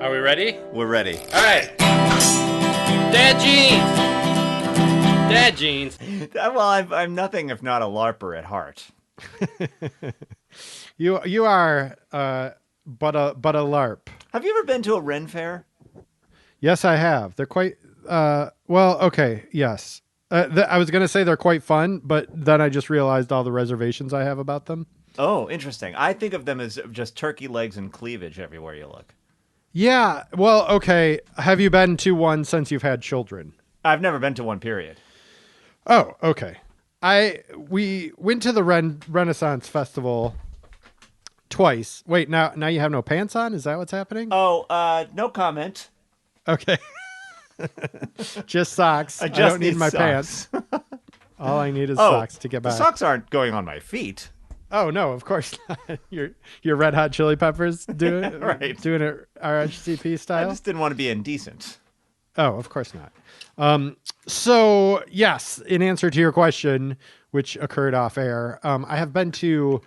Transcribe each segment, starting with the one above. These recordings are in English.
Are we ready? We're ready. All right. Dad jeans. Dad jeans. Well, I'm nothing if not a LARPer at heart. You are but a LARP. Have you ever been to a Ren fair? Yes, I have. They're quite well. Okay, yes. I was gonna say they're quite fun, but then I just realized all the reservations I have about them. Oh, interesting. I think of them as just turkey legs and cleavage everywhere you look. Yeah. Well, okay. Have you been to one since you've had children? I've never been to one, period. Oh, okay. We went to the Renaissance Festival twice. Wait, now you have no pants on? Is that what's happening? Oh, no comment. Okay. Just socks. I don't need my pants. All I need is socks to get back. The socks aren't going on my feet. Oh no, of course not. Your Red Hot Chili Peppers doing it RHCP style. I just didn't want to be indecent. Oh, of course not. So yes, in answer to your question, which occurred off air, I have been to.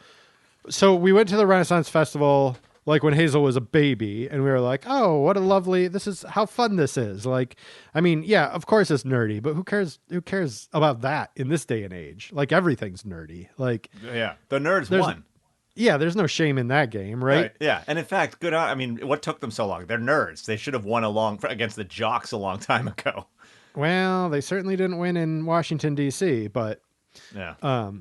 So we went to the Renaissance Festival like when Hazel was a baby, and we were like, "Oh, what a lovely! This is how fun this is." Like, I mean, yeah, of course it's nerdy, but who cares? Who cares about that in this day and age? Like everything's nerdy. Like, yeah, the nerds won. Yeah, there's no shame in that game, right? Yeah, and in fact, good on. I mean, what took them so long? They're nerds. They should have won against the jocks a long time ago. Well, they certainly didn't win in Washington D.C., but yeah,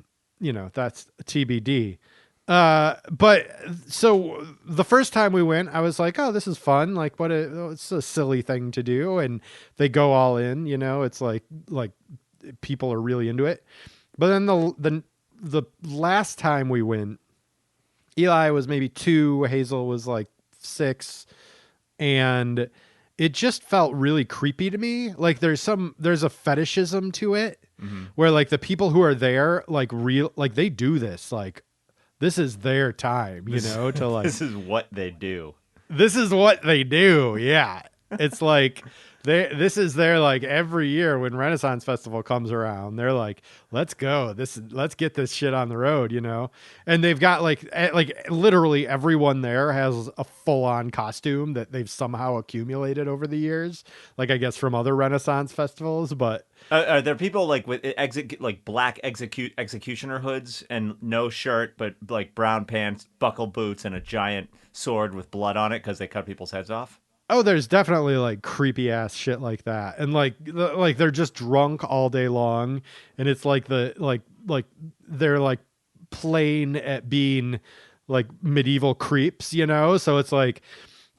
that's TBD. But so the first time we went, I was like, oh, this is fun. Like it's a silly thing to do. And they go all in, it's like people are really into it. But then the last time we went, Eli was maybe 2, Hazel was like 6, and it just felt really creepy to me. Like there's a fetishism to it where like the people who are there, like they do this, like, this is their time, to like. This is what they do. This is what they do. Yeah. It's like this is their, like, every year when Renaissance Festival comes around, they're like, let's go. Let's get this shit on the road, And they've got like literally everyone there has a full on costume that they've somehow accumulated over the years. Like, I guess from other Renaissance festivals, but are there people like with black executioner hoods and no shirt, but like brown pants, buckle boots, and a giant sword with blood on it because they cut people's heads off? Oh, there's definitely like creepy ass shit like that, and like they're just drunk all day long, and it's like they're like playing at being like medieval creeps, So it's like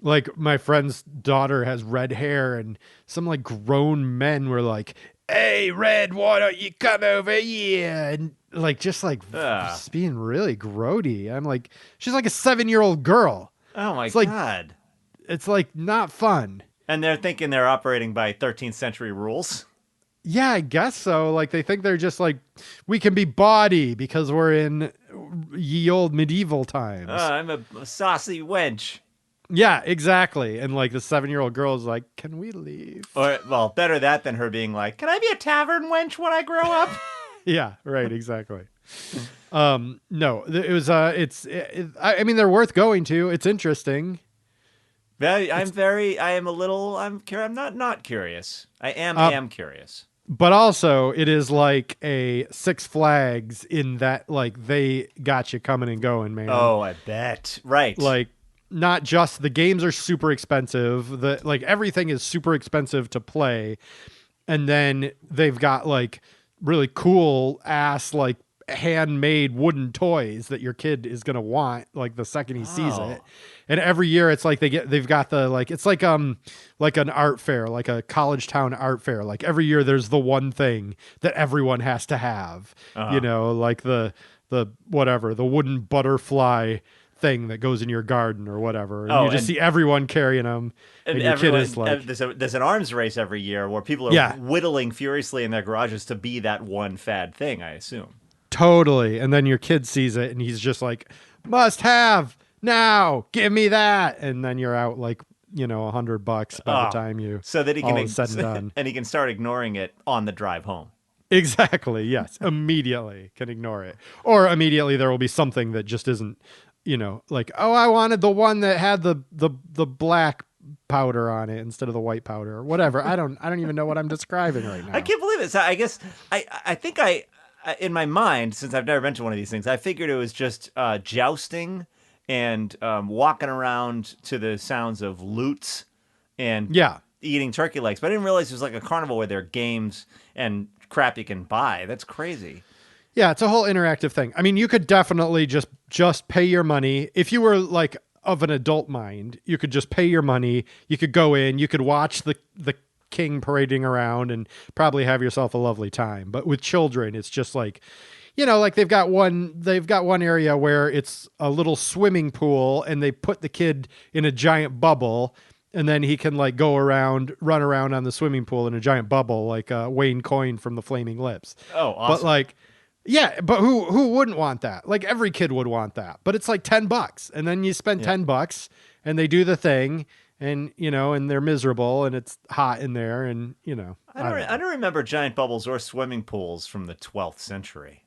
my friend's daughter has red hair, and some like grown men were like, "Hey, Red, why don't you come over here?" And like just being really grody. I'm like, she's like a 7-year-old girl. Oh my God. God. It's like not fun. And they're thinking they're operating by 13th century rules. Yeah, I guess so. Like they think they're just like, we can be bawdy because we're in ye old medieval times. I'm a saucy wench. Yeah, exactly. And like the 7-year-old girl is like, can we leave? Or, well, better that than her being like, can I be a tavern wench when I grow up? Yeah, right. Exactly. No, it was, I mean, they're worth going to. It's interesting. I'm not curious. I am curious. But also, it is like a Six Flags in that, like, they got you coming and going, man. Oh, I bet. Right. Like, not just the games are super expensive. Everything is super expensive to play. And then they've got like really cool ass, like, handmade wooden toys that your kid is going to want like the second he sees it. And every year it's like they've got the, like, it's like an art fair, like a college town art fair. Like every year there's the one thing that everyone has to have, like the whatever, the wooden butterfly thing that goes in your garden or whatever. And you just see everyone carrying them. And your kid is like, there's an arms race every year where people are whittling furiously in their garages to be that one fad thing, I assume. Totally. And then your kid sees it and he's just like, must have now, give me that. And then you're out like, $100 by the time you, so that he can, all is said and done. And he can start ignoring it on the drive home. Exactly. Yes. Immediately can ignore it. Or immediately there will be something that just isn't, like, oh, I wanted the one that had the black powder on it instead of the white powder or whatever. I don't even know what I'm describing right now. I can't believe it. So I guess I think in my mind, since I've never been to one of these things, I figured it was just jousting and walking around to the sounds of lutes and eating turkey legs. But I didn't realize it was like a carnival where there are games and crap you can buy. That's crazy. Yeah, it's a whole interactive thing. I mean, you could definitely just pay your money. If you were like of an adult mind, you could just pay your money. You could go in, you could watch the king parading around and probably have yourself a lovely time. But with children, it's just like, like they've got one area where it's a little swimming pool and they put the kid in a giant bubble and then he can like run around on the swimming pool in a giant bubble like Wayne Coyne from the Flaming Lips. Oh, awesome. But like, yeah, but who wouldn't want that? Like every kid would want that. But it's like $10 and then you spend $10 and they do the thing and and they're miserable and it's hot in there and I don't remember giant bubbles or swimming pools from the 12th century.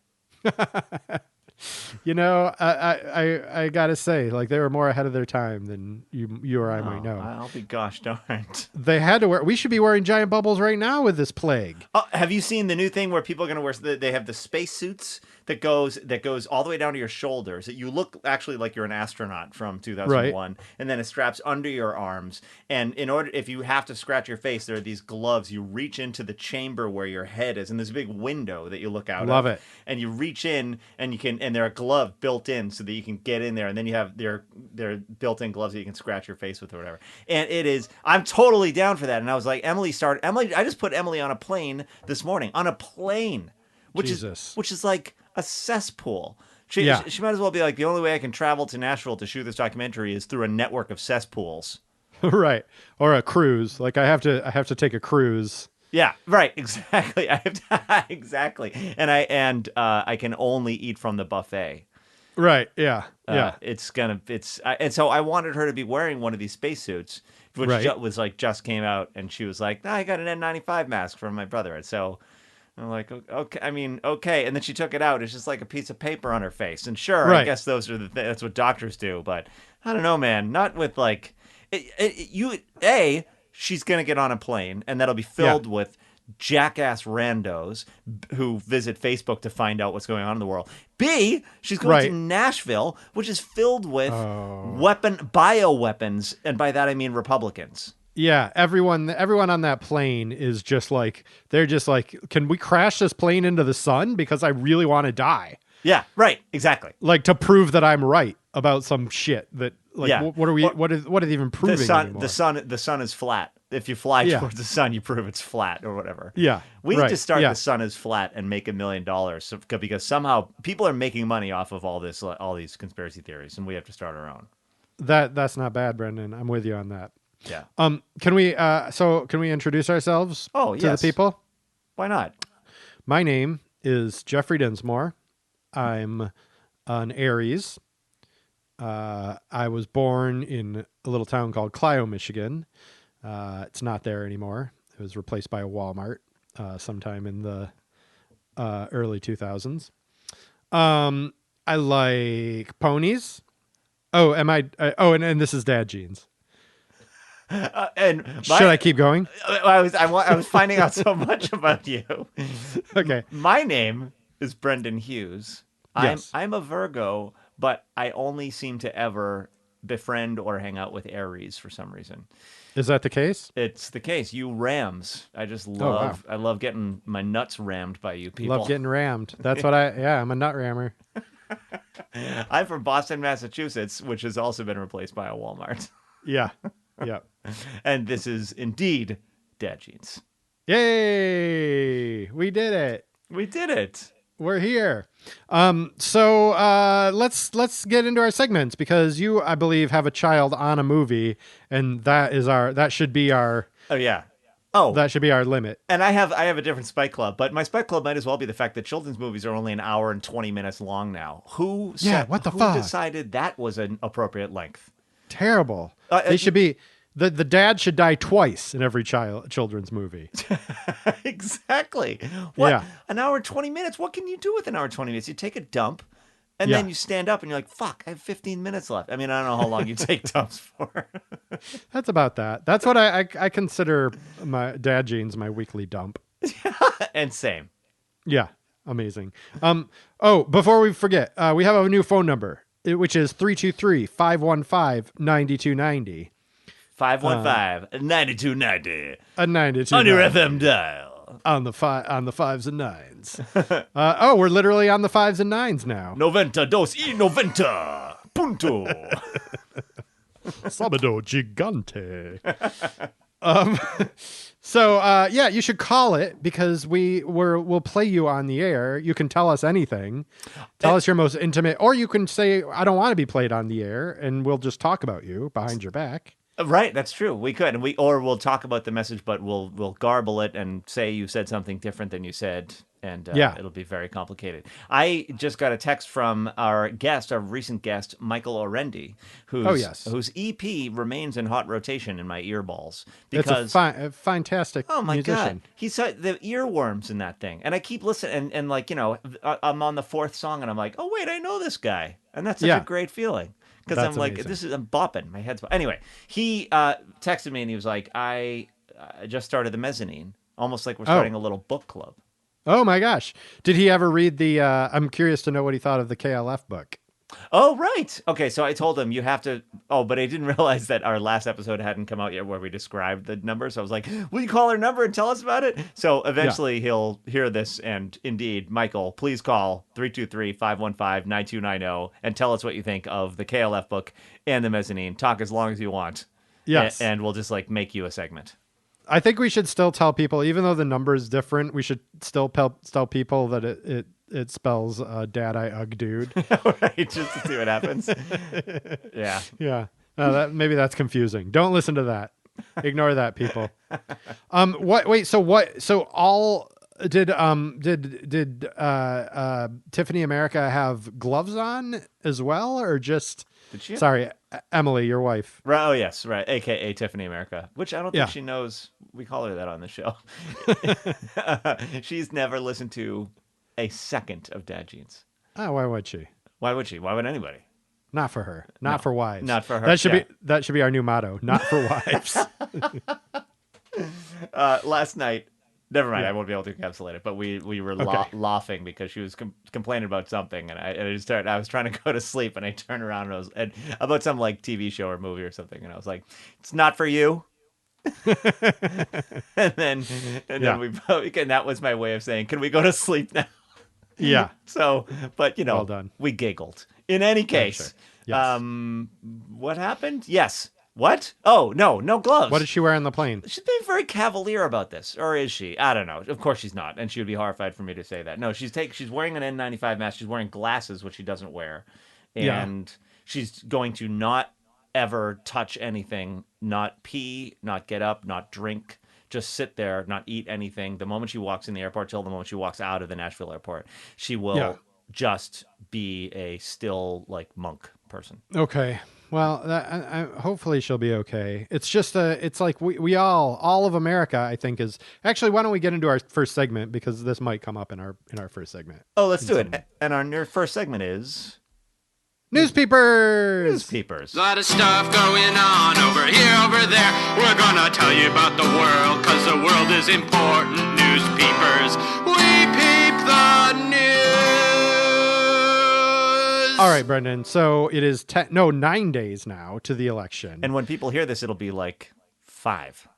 I gotta say, like they were more ahead of their time than you or I might know. I'll be gosh darned. They had to wear. We should be wearing giant bubbles right now with this plague. Oh, have you seen the new thing where people are going to wear? They have the space suits that goes all the way down to your shoulders. That you look actually like you're an astronaut from 2001, and then it straps under your arms. And if you have to scratch your face, there are these gloves. You reach into the chamber where your head is, and there's a big window that you look out. Love it. And you reach in, and you can, and they're a glove built in so that you can get in there, and then you have their built-in gloves that you can scratch your face with or whatever. And it is, I'm totally down for that. And I was like, Emily, I just put Emily on a plane this morning, which is like a cesspool. She might as well be like, the only way I can travel to Nashville to shoot this documentary is through a network of cesspools. Right. Or a cruise. Like I have to take a cruise. Yeah, right. Exactly. Exactly. And I can only eat from the buffet. Right. Yeah. Yeah. And so I wanted her to be wearing one of these spacesuits, which was like just came out, and she was like, I got an N95 mask from my brother. And so I'm like, okay. I mean, okay. And then she took it out. It's just like a piece of paper on her face. And sure, I guess that's what doctors do. But I don't know, man. Not with like, she's going to get on a plane, and that'll be filled with jackass randos who visit Facebook to find out what's going on in the world. B, she's going to Nashville, which is filled with bioweapons, and by that I mean Republicans. Yeah, everyone on that plane is just like, they're just like, can we crash this plane into the sun? Because I really want to die. Yeah, right, exactly. Like to prove that I'm right about some shit that, like, what is even proving anymore? The sun is flat. If you fly towards the sun, you prove it's flat or whatever. Yeah. We need to start the sun is flat and make $1 million because somehow people are making money off of all these conspiracy theories, and we have to start our own. That's not bad, Brendan. I'm with you on that. Yeah. Can we introduce ourselves to the people? Why not? My name is Jeffrey Dinsmore. I'm an Aries. I was born in a little town called Clio, Michigan. It's not there anymore. It was replaced by a Walmart sometime in the early 2000s. I like ponies. Oh, and this is dad jeans. Should I keep going? I was finding out so much about you. Okay. My name is Brendan Hughes. Yes. I'm a Virgo, but I only seem to ever befriend or hang out with Aries for some reason. Is that the case? It's the case. You rams. I just love. I love getting my nuts rammed by you people. Love getting rammed. That's what I'm a nut rammer. I'm from Boston, Massachusetts, which has also been replaced by a Walmart. Yeah. Yeah. And this is indeed Dad Jeans. Yay! We did it. We did it. We're here. So let's get into our segments, because you, I believe, have a child on a movie, and that should be our that should be our limit. And I have a different Spike Club, but my Spike Club might as well be the fact that children's movies are only an hour and 20 minutes long now. Who decided that was an appropriate length? Terrible. They should be. The dad should die twice in every children's movie. Exactly. What? Yeah. An hour and 20 minutes. What can you do with an hour and 20 minutes? You take a dump, And Yeah. then you stand up and you're like, fuck, I have 15 minutes left. I mean, I don't know how long you take dumps for. That's about that. That's what I consider my dad jeans my weekly dump. And same. Yeah, amazing. Oh, before we forget, we have a new phone number, which is 323-515-9290. 515-9290. A 92 On your FM dial. on the fives and nines. Oh, we're literally on the fives and nines now. Noventa dos y noventa. Punto. Sábado gigante. So yeah, you should call it because we'll play you on the air. You can tell us anything. Tell us your most intimate, or you can say I don't want to be played on the air, and we'll just talk about you behind your back. Right, that's true. We could, and we'll talk about the message, but we'll garble it and say you said something different than you said, and it'll be very complicated. I just got a text from our recent guest, Michael Orendi, whose EP remains in hot rotation in my earballs because It's a fantastic oh my musician. god, he said the earworms in that thing, and I keep listening, and like I'm on the fourth song, and I'm like, oh wait, I know this guy, and that's such a great feeling. Because I'm like, amazing. I'm bopping. My head's anyway. He texted me and he was like, I just started the mezzanine, almost like we're starting a little book club. Oh my gosh. Did he ever read the I'm curious to know what he thought of the KLF book. Oh, right. Okay, so I told him you have to. Oh, but I didn't realize that our last episode hadn't come out yet where we described the number. So I was like, will you call our number and tell us about it? So eventually he'll hear this. And indeed, Michael, please call 323-515-9290 and tell us what you think of the KLF book and the mezzanine. Talk as long as you want. Yes. And we'll just like make you a segment. I think we should still tell people, even though the number is different, we should still tell people that it spells dad I ugh dude. Right, just to see what happens. Yeah. Yeah. Maybe that's confusing. Don't listen to that. Ignore that, people. So all did Tiffany America have gloves on as well, or just Did she? Sorry, Emily, your wife. Right, oh yes, right. AKA Tiffany America, which I don't think she knows we call her that on the show. She's never listened to a second of Dad Jeans. Oh, why would she? Why would she? Why would anybody? Not for her. Not for wives. Not for her. That should be our new motto. Not for wives. Last night, never mind. I won't be able to encapsulate it. But we were laughing because she was complaining about something, and I was trying to go to sleep, and I turned around and about some like TV show or movie or something, and I was like, "It's not for you." and then that was my way of saying, "Can we go to sleep now?" Yeah. So, but well done. We giggled. In any case, sure. Yes. What happened? Yes. What? Oh, no gloves. What did she wear on the plane? She's being very cavalier about this, or is she? I don't know. Of course she's not, and she would be horrified for me to say that. No, she's wearing an N95 mask. She's wearing glasses, which she doesn't wear, and she's going to not ever touch anything, not pee, not get up, not drink, just sit there, not eat anything. The moment she walks in the airport till the moment she walks out of the Nashville airport, she will just be a still like monk person. Okay. Well, hopefully she'll be okay. It's just it's like we all of America, I think, is actually. Why don't we get into our first segment, because this might come up in our first segment. Oh, let's do it. And our first segment is Newspapers. Lot of stuff going on over here, over there. We're gonna tell you about the world, cause the world is important. Newspapers, we peep the news. All right, Brendan. So it is 9 days now to the election. And when people hear this, it'll be like 5.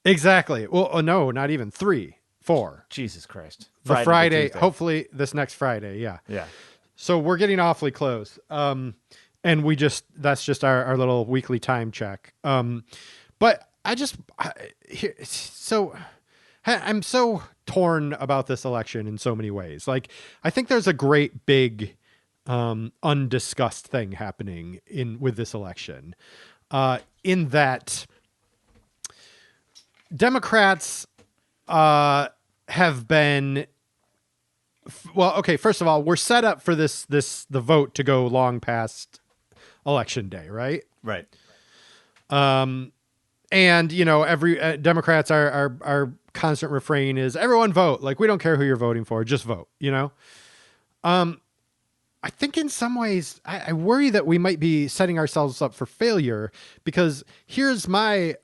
Exactly. Well, no, not even 3, 4. Jesus Christ. Friday, hopefully this next Friday. Yeah. Yeah. So we're getting awfully close. And that's just our little weekly time check. But I'm so torn about this election in so many ways. Like, I think there's a great big undiscussed thing happening with this election, in that Democrats have been first of all, we're set up for the vote to go long past election day, right? Right. And every Democrats our constant refrain is everyone vote. Like, we don't care who you're voting for, just vote, I think in some ways, I worry that we might be setting ourselves up for failure, because here's my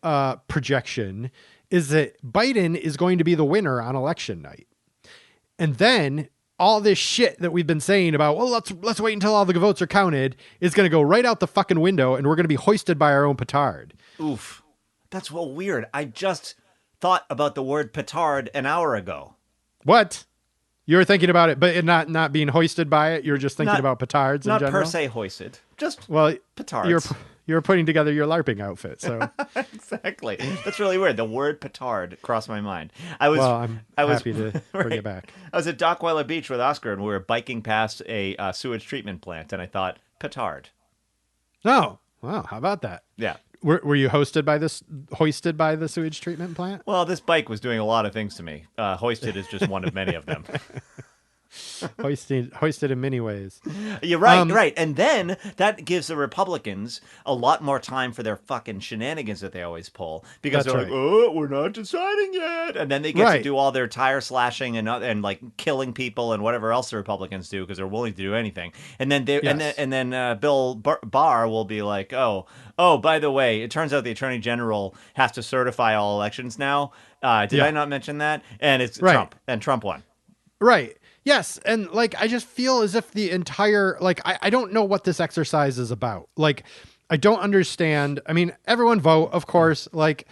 projection is that Biden is going to be the winner on election night. And then all this shit that we've been saying about, well, let's wait until all the votes are counted, is going to go right out the fucking window, and we're going to be hoisted by our own petard. Oof. That's well weird. I just thought about the word petard an hour ago. What? You were thinking about it, but it not being hoisted by it. You're just thinking about petards in general. Not per se hoisted. Just petards. You're putting together your LARPing outfit, so exactly. That's really weird. The word petard crossed my mind. I'm happy to bring it back. I was at Dockweiler Beach with Oscar, and we were biking past a sewage treatment plant, and I thought petard. Oh, wow! How about that? Yeah. Were you hoisted by the sewage treatment plant? Well, this bike was doing a lot of things to me. Hoisted is just one of many of them. hoisted in many ways. You're right, right. And then that gives the Republicans a lot more time for their fucking shenanigans that they always pull, because they're like, oh, we're not deciding yet. And then they get to do all their tire slashing and like killing people and whatever else the Republicans do, because they're willing to do anything. And then Bill Barr will be like, oh, by the way, it turns out the Attorney General has to certify all elections now. Did I not mention that? And it's Trump, and Trump won. Right. Yes, and like I just feel as if the entire I don't know what this exercise is about. Like I don't understand. I mean, everyone vote, of course. Like,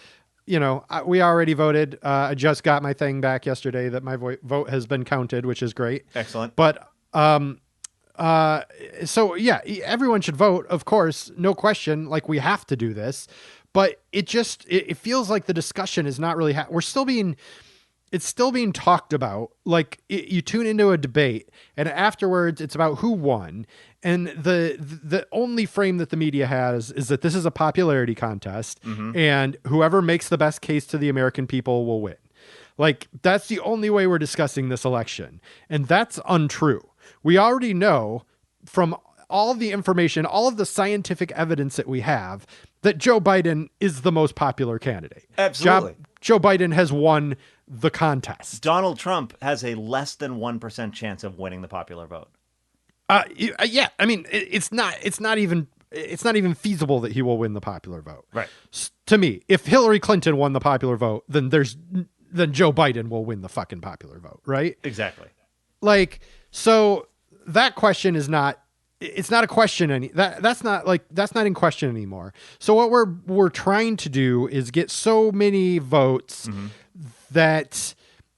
we already voted. I just got my thing back yesterday that my vote has been counted, which is great. Excellent. But so yeah, everyone should vote, of course, no question. Like we have to do this, but it feels like the discussion is not really. It's still being talked about. Like you tune into a debate, and afterwards it's about who won. And the only frame that the media has is that this is a popularity contest, and whoever makes the best case to the American people will win. Like that's the only way we're discussing this election, and that's untrue. We already know from all of the information, all of the scientific evidence that we have, that Joe Biden is the most popular candidate. Absolutely. Joe Biden has won the contest. Donald Trump has a less than 1% chance of winning the popular vote. Yeah. I mean, it's not even feasible that he will win the popular vote. Right. To me, if Hillary Clinton won the popular vote, then Joe Biden will win the fucking popular vote. Right. Exactly. Like, so that question is not. It's not a question that's not in question anymore. So what we're trying to do is get so many votes that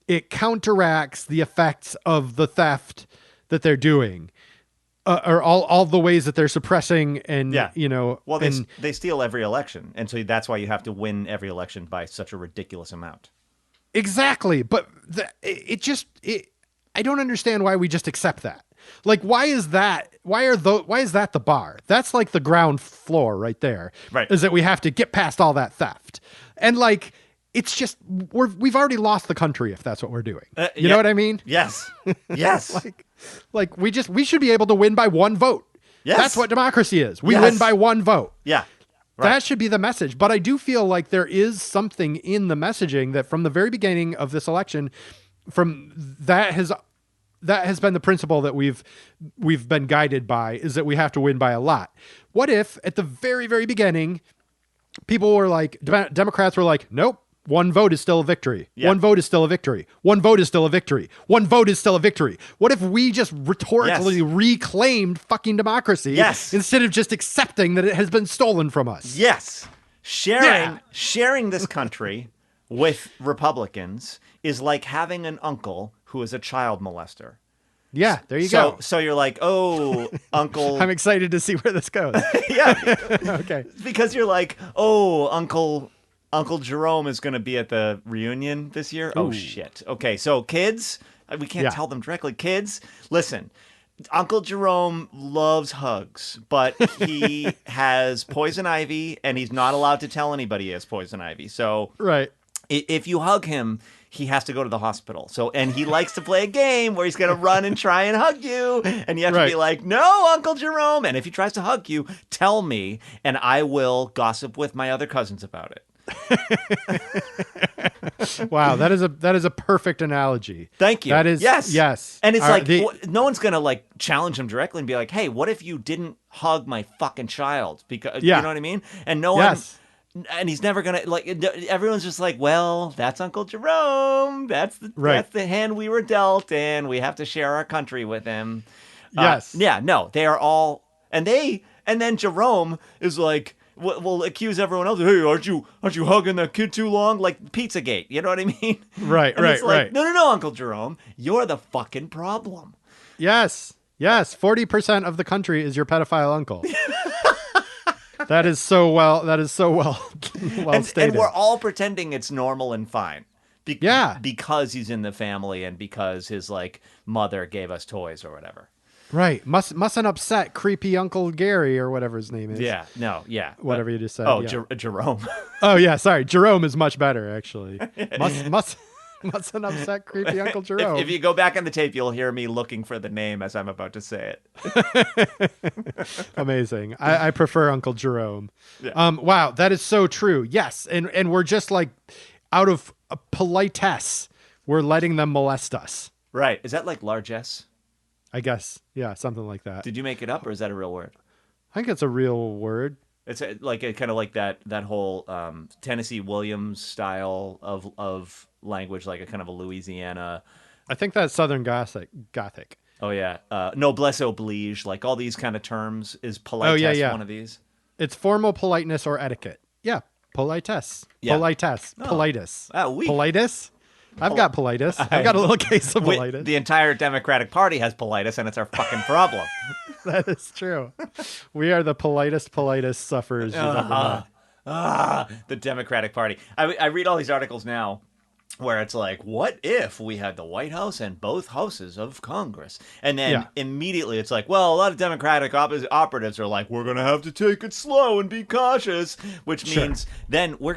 it counteracts the effects of the theft that they're doing, or all the ways that they're suppressing and Well, they steal every election, and so that's why you have to win every election by such a ridiculous amount. Exactly, but I don't understand why we just accept that. Like, why is that? Why is that the bar? That's like the ground floor right there. Right. Is that we have to get past all that theft. And like, it's just, we've already lost the country if that's what we're doing. You know what I mean? Yes. Yes. like we should be able to win by one vote. Yes. That's what democracy is. We win by one vote. Yeah. Right. That should be the message. But I do feel like there is something in the messaging that from the very beginning of this election, that has been the principle that we've been guided by, is that we have to win by a lot. What if at the very, very beginning, people were like, Democrats were like, nope, one vote is still a victory. Yeah. One vote is still a victory. One vote is still a victory. One vote is still a victory. What if we just rhetorically reclaimed fucking democracy instead of just accepting that it has been stolen from us? Yes. Sharing this country with Republicans is like having an uncle who is a child molester. Yeah, there you go. So you're like, oh, Uncle. I'm excited to see where this goes. Yeah. Okay. Because you're like, oh, Uncle Jerome is going to be at the reunion this year. Ooh. Oh, shit. Okay, so kids, we can't tell them directly. Kids, listen. Uncle Jerome loves hugs, but he has poison ivy, and he's not allowed to tell anybody he has poison ivy. So if you hug him, he has to go to the hospital. And he likes to play a game where he's going to run and try and hug you. And you have to be like, no, Uncle Jerome. And if he tries to hug you, tell me, and I will gossip with my other cousins about it. Wow, that is a perfect analogy. Thank you. That is yes. And it's All like right, no one's gonna like challenge him directly and be like, "Hey, what if you didn't hug my fucking child?" Because Yeah. you know what I mean. And no Yes. one, and he's never gonna like. Everyone's just like, "Well, that's Uncle Jerome. That's Right. the hand we were dealt, and we have to share our country with him." Yes. Yeah. No, they are all, and then Jerome is like. Will accuse everyone else. Hey, aren't you hugging that kid too long? Like Pizzagate, you know what I mean? Right, And right, it's like, right. no, Uncle Jerome, you're the fucking problem. Yes. Yes. 40% of the country is your pedophile uncle. That is so well. That is so well. Well stated. And we're all pretending it's normal and fine. Yeah. Because he's in the family and because his like mother gave us toys or whatever. Right. Mustn't upset creepy Uncle Gary or whatever his name is. Yeah. No. Yeah. Whatever you just said. Oh, yeah. Jerome. Oh yeah. Sorry. Jerome is much better actually. Mustn't upset creepy Uncle Jerome. If you go back on the tape, you'll hear me looking for the name as I'm about to say it. Amazing. I prefer Uncle Jerome. Yeah. Wow, that is so true. Yes, and we're just like out of politesse, we're letting them molest us. Right. Is that like largesse? I guess. Yeah, something like that. Did you make it up or is that a real word? I think it's a real word. It's kind of like that whole Tennessee Williams style of language, like a kind of a Louisiana. I think that's Southern Gothic. Oh yeah, noblesse oblige, like all these kind of terms. Is politesse yeah. one of these? It's formal politeness or etiquette. Yeah, politesse. Yeah. Politesse. Oh. Politis. Oui. Politis? I've got politis. I've got a little case of politis. The entire Democratic Party has politis, and it's our fucking problem. That is true. We are the politest sufferers you've ever met. The Democratic Party. I read all these articles now where it's like, what if we had the White House and both houses of Congress? And then immediately it's like, well, a lot of Democratic operatives are like, we're going to have to take it slow and be cautious, which means then what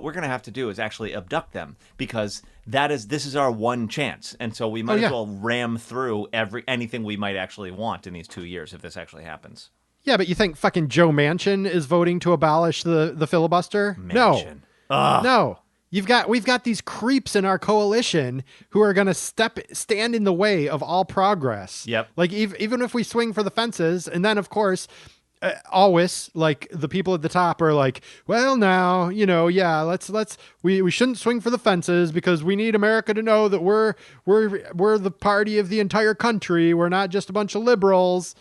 we're going to have to do is actually abduct them because this is our one chance. And so we might as well ram through anything we might actually want in these 2 years if this actually happens. Yeah, but you think fucking Joe Manchin is voting to abolish the filibuster? Manchin. No. We've got these creeps in our coalition who are going to stand in the way of all progress. Yep. Like even if we swing for the fences, and then of course, always like the people at the top are like, well, now we shouldn't swing for the fences because we need America to know that we're the party of the entire country. We're not just a bunch of liberals.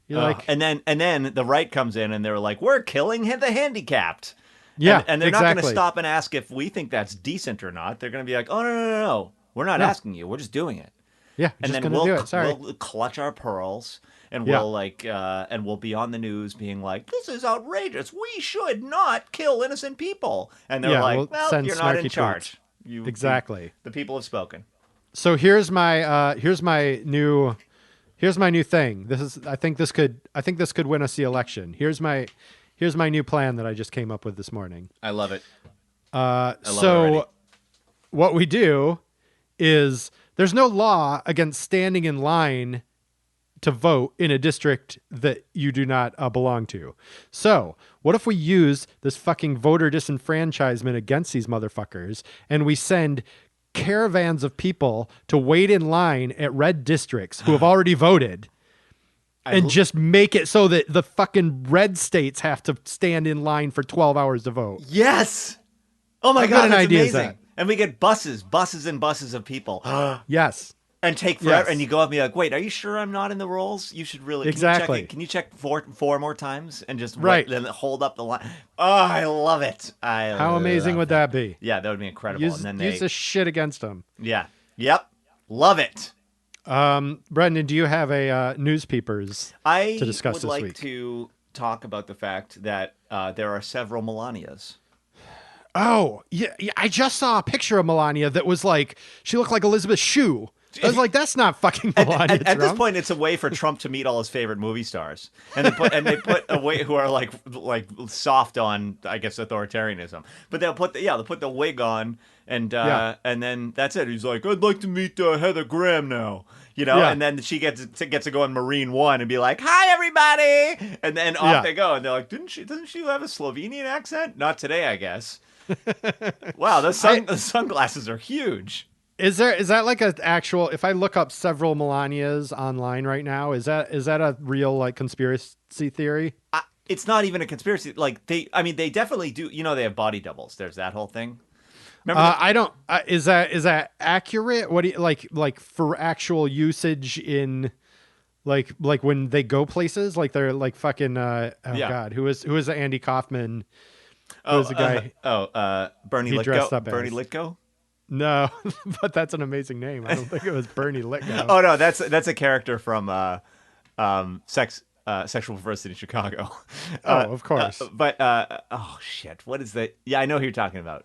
You're like, and then the right comes in and they're like, we're killing the handicapped. Yeah, and they're not going to stop and ask if we think that's decent or not. They're going to be like, oh, no. We're not asking you. We're just doing it. Yeah, and just then do it. Sorry. we'll clutch our pearls and we'll be on the news being like, this is outrageous. We should not kill innocent people. And they're like, well, you're not in charge. Exactly. The people have spoken. So here's my new thing. I think this could win us the election. Here's my new plan that I just came up with this morning. I love it. So what we do is there's no law against standing in line to vote in a district that you do not belong to. So what if we use this fucking voter disenfranchisement against these motherfuckers and we send caravans of people to wait in line at red districts who have already voted and just make it so that the fucking red states have to stand in line for 12 hours to vote. Yes. Oh my God, that's idea amazing. is that? And we get buses and buses of people. Yes. And take forever. Yes. And you go up and be like, wait, are you sure I'm not in the rolls? You should really. Exactly. Can you check four more times and just then hold up the line? Oh, I love it. How amazing would that be? Yeah, that would be incredible. Use, and then use this shit against them. Yeah. Yep. Love it. Brendan, do you have a newspapers to discuss this week? I would like to talk about the fact that there are several Melanias. Oh, yeah, I just saw a picture of Melania that was like, she looked like Elizabeth Shue. I was like, that's not fucking Melania At this point, it's a way for Trump to meet all his favorite movie stars, and they put a way who are like soft on, I guess, authoritarianism. But they'll put the wig on, and then that's it. He's like, I'd like to meet Heather Graham now, and then she gets to go on Marine One and be like, hi everybody, and then off they go, and they're like, doesn't she have a Slovenian accent? Not today, I guess. Wow, the sunglasses are huge. Is that like an actual? If I look up several Melanias online right now, is that a real like conspiracy theory? It's not even a conspiracy. Like they definitely do. You know, they have body doubles. There's that whole thing. Remember that? I don't. Is that accurate? What do you like for actual usage in like when they go places? Like they're like fucking. Yeah. God, who is the Andy Kaufman? Who is the guy? Bernie he dressed Litko. up Bernie as? Litko. No, but that's an amazing name. I don't think it was Bernie Litko. Oh no, that's a character from Sexual Perversity in Chicago. Of course. Oh shit, what is that? Yeah, I know who you're talking about.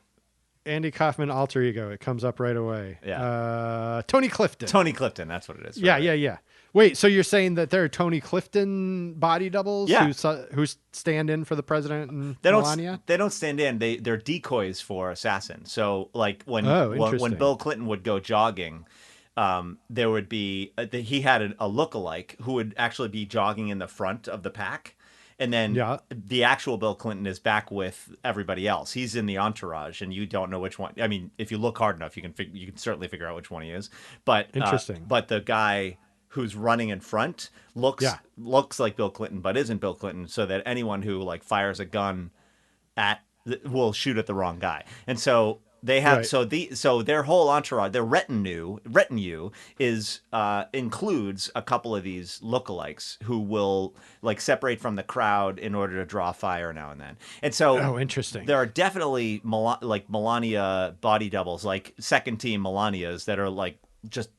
Andy Kaufman alter ego. It comes up right away. Yeah. Tony Clifton. Tony Clifton, that's what it is. Yeah, right? yeah. Wait, so you're saying that there are Tony Clifton body doubles who stand in for the president and Melania? They don't stand in. They're decoys for assassins. So like when interesting. Bill Clinton would go jogging, there would be he had a lookalike who would actually be jogging in the front of the pack. And then the actual Bill Clinton is back with everybody else. He's in the entourage, and you don't know which one. I mean, if you look hard enough, you can certainly figure out which one he is. But interesting. But the guy who's running in front looks like Bill Clinton, but isn't Bill Clinton. So that anyone who like fires a gun will shoot at the wrong guy. And so they have so their whole entourage, their retinue is includes a couple of these lookalikes who will like separate from the crowd in order to draw fire now and then. And so interesting. There are definitely like Melania body doubles, like second team Melanias that are like just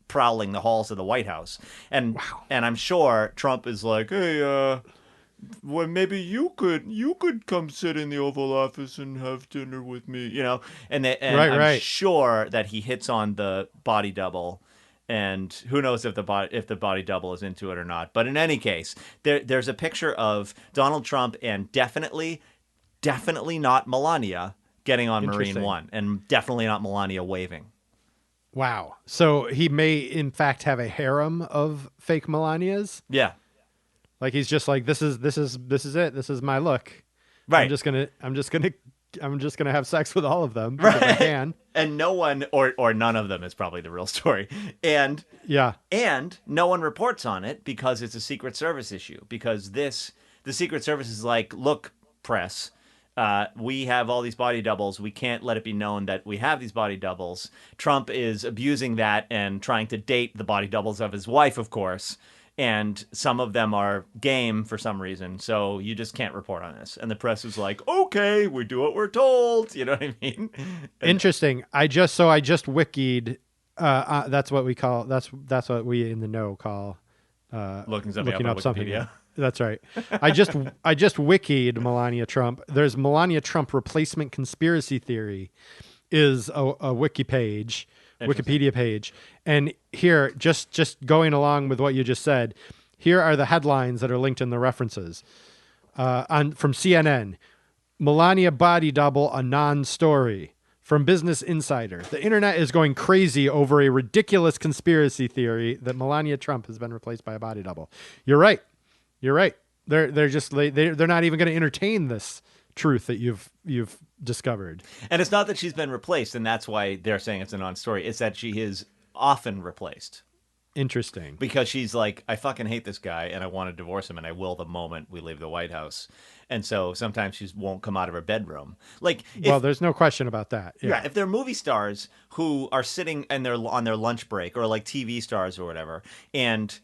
prowling the halls of the White House. And I'm sure Trump is like, hey, well, maybe you could come sit in the Oval Office and have dinner with me, you know. And I'm sure that he hits on the body double, and who knows if the body double is into it or not. But in any case, there's a picture of Donald Trump and definitely not Melania getting on Marine One, and definitely not Melania waving. Wow. So he may in fact have a harem of fake Melanias. Yeah. Like he's just like, this is it. This is my look. Right. I'm just gonna have sex with all of them because I can. And no one or none of them is probably the real story. And no one reports on it because it's a Secret Service issue. Because the Secret Service is like, look, press, we have all these body doubles. We can't let it be known that we have these body doubles. Trump is abusing that and trying to date the body doubles of his wife, of course. And some of them are game for some reason, so you just can't report on this. And the press is like, okay, we do what we're told. You know what I mean? Interesting. I just wikied. That's what we call. That's what we in the know call. Looking up something. Wikipedia. That's right. I just wikied Melania Trump. There's Melania Trump replacement conspiracy theory, is a Wikipedia page. And here, just going along with what you just said, here are the headlines that are linked in the references. From CNN, Melania body double, a non-story. From Business Insider, the internet is going crazy over a ridiculous conspiracy theory that Melania Trump has been replaced by a body double. You're right. They're not even going to entertain this truth that you've discovered. And it's not that she's been replaced, and that's why they're saying it's a non-story. It's that she is often replaced. Interesting. Because she's like, I fucking hate this guy, and I want to divorce him, and I will the moment we leave the White House. And so sometimes she won't come out of her bedroom. Like, there's no question about that. Yeah, if they're movie stars who are sitting and they're on their lunch break, or like TV stars or whatever, and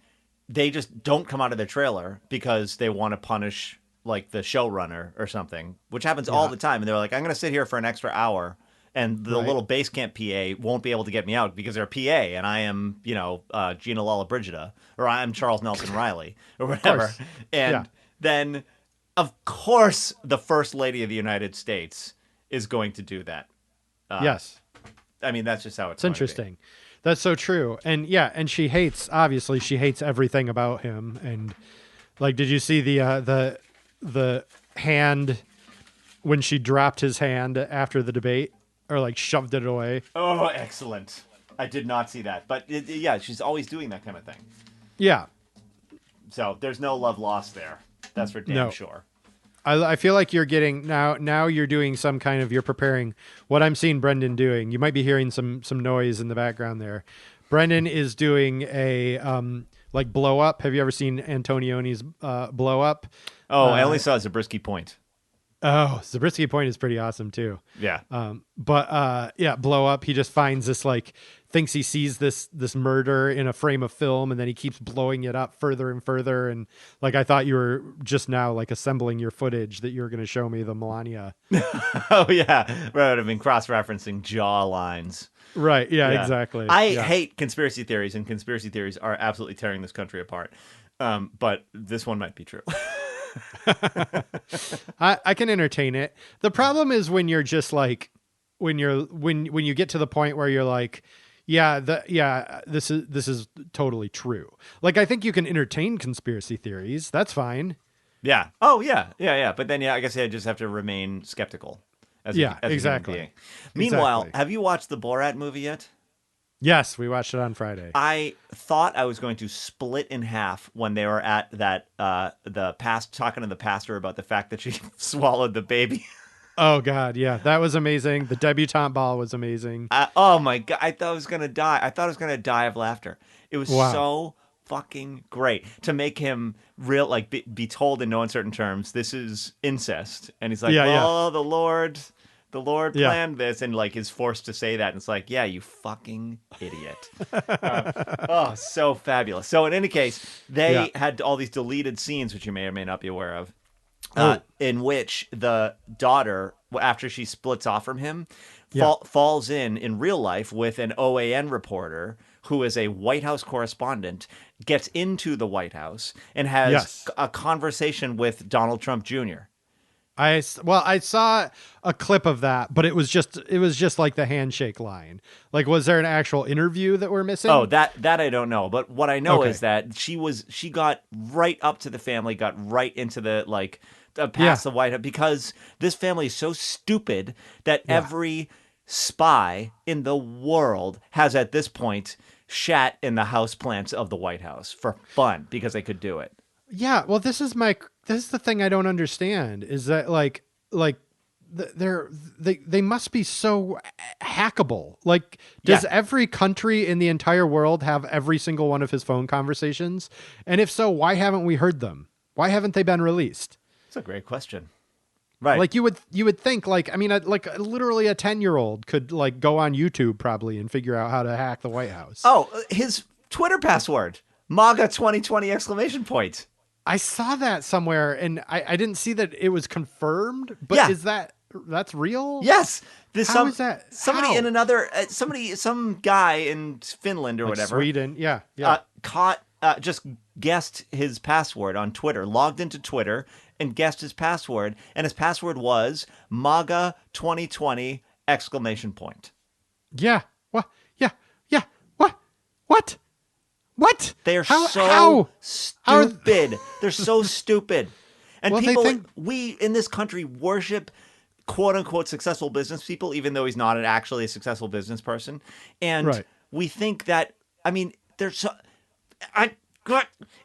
they just don't come out of their trailer because they want to punish like the showrunner or something, which happens all the time. And they're like, I'm going to sit here for an extra hour, and the little base camp PA won't be able to get me out because they're a PA, and I am, Gina Lollobrigida, or I'm Charles Nelson Riley, or whatever. And then, of course, the First Lady of the United States is going to do that. Yes. I mean, that's just how it's interesting. That's so true. And and she hates everything about him. And like, did you see the hand when she dropped his hand after the debate, or like shoved it away? Oh, excellent. I did not see that. But she's always doing that kind of thing. Yeah. So there's no love lost there. That's for damn sure. I feel like you're getting now you're doing some kind of, you're preparing what I'm seeing Brendan doing. You might be hearing some noise in the background there. Brendan is doing a like blow up. Have you ever seen Antonioni's blow up? Oh, I only saw Zabriskie Point. Oh, Zabriskie Point is pretty awesome too. Yeah. But yeah, blow up. He just finds this, like, thinks he sees this murder in a frame of film, and then he keeps blowing it up further and further. And like, I thought you were just now like assembling your footage that you were going to show me the Melania. Oh yeah, right. I've been cross-referencing jaw lines. Right. Yeah. Yeah. Exactly. I Yeah. hate conspiracy theories, and conspiracy theories are absolutely tearing this country apart. But this one might be true. I can entertain it. The problem is when you're just like, when you get to the point where you're like, this is totally true. Like, I think you can entertain conspiracy theories. That's fine. Yeah. Oh yeah. But then I guess I just have to remain skeptical. As a human exactly. being. Meanwhile, Exactly. have you watched the Borat movie yet? Yes, we watched it on Friday. I thought I was going to split in half when they were at that talking to the pastor about the fact that she swallowed the baby. Oh God, yeah, that was amazing. The debutante ball was amazing. Oh my God, I thought I was gonna die. I thought I was gonna die of laughter. It was Wow. so fucking great to make him real, like be told in no uncertain terms, this is incest, and he's like, Yeah, yeah. well, the Lord Yeah. planned this, and like is forced to say that, and it's like, yeah, you fucking idiot. Oh, so fabulous. So in any case, they had all these deleted scenes, which you may or may not be aware of, in which the daughter, after she splits off from him, falls in real life with an OAN reporter who is a White House correspondent, gets into the White House and has a conversation with Donald Trump Jr. I saw a clip of that, but it was just like the handshake line. Like, was there an actual interview that we're missing? Oh, that I don't know. But what I know Okay. is that she got right up to the family, got right into the past the White House, because this family is so stupid that every spy in the world has at this point shat in the house plants of the White House for fun because they could do it. Yeah, well, this is the thing I don't understand, is that they must be so hackable. Like, does every country in the entire world have every single one of his phone conversations? And if so, why haven't we heard them? Why haven't they been released? That's a great question. Right. Like, you would think, like, I mean, like literally a 10-year-old could like go on YouTube probably and figure out how to hack the White House. Oh, his Twitter password, MAGA 2020 exclamation point. I saw that somewhere, and I didn't see that it was confirmed. But is that's real? Yes. How is that? Somebody How? in another some guy in Finland or Like whatever, Sweden, yeah. just guessed his password on Twitter, logged into Twitter and guessed his password, and his password was MAGA 2020 exclamation point. Yeah. What? Yeah. Yeah. What? What? What? They are How- so how? stupid. They're so stupid. And Well, they people, think- we in this country worship quote unquote successful business people, even though he's not actually a successful business person. And Right. we think that, I mean, there's so,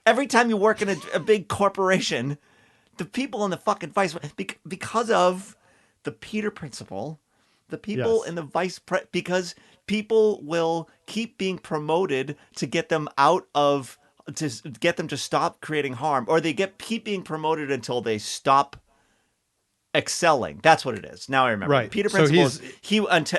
every time you work in a big corporation, the people in the fucking vice, because of the Peter principle, the people in the because people will keep being promoted to get them to get them to stop creating harm, or they keep being promoted until they stop excelling. That's what it is. Now I remember. Right. Peter So principle is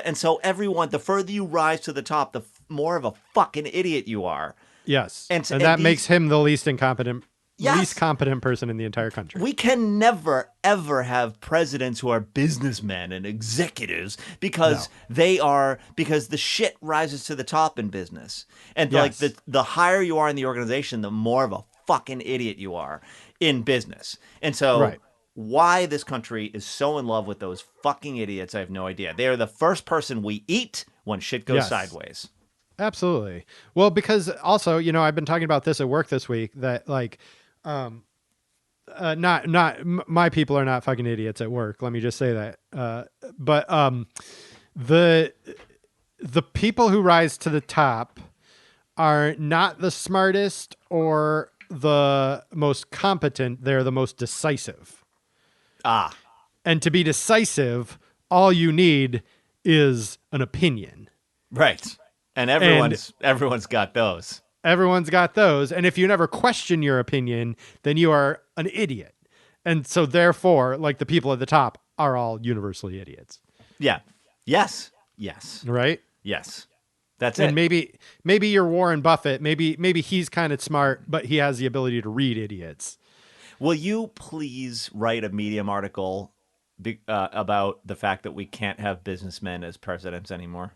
and so everyone, the further you rise to the top, the more of a fucking idiot you are. Yes. And that these- makes him the least incompetent, Yes. least competent person in the entire country. We can never, ever have presidents who are businessmen and executives because because the shit rises to the top in business. And like the higher you are in the organization, the more of a fucking idiot you are in business. And so why this country is so in love with those fucking idiots, I have no idea. They are the first person we eat when shit goes sideways. Absolutely. Well, because also, I've been talking about this at work this week, that like, my people are not fucking idiots at work. Let me just say that. But the people who rise to the top are not the smartest or the most competent. They're the most decisive. Ah, And to be decisive, all you need is an opinion. right. And everyone's got those. Everyone's got those. And if you never question your opinion, then you are an idiot. And so therefore, like the people at the top are all universally idiots. Yeah. Yes. Yes. Right? Yes. That's And it. maybe you're Warren Buffett. Maybe he's kind of smart, but he has the ability to read idiots. Will you please write a Medium article about the fact that we can't have businessmen as presidents anymore?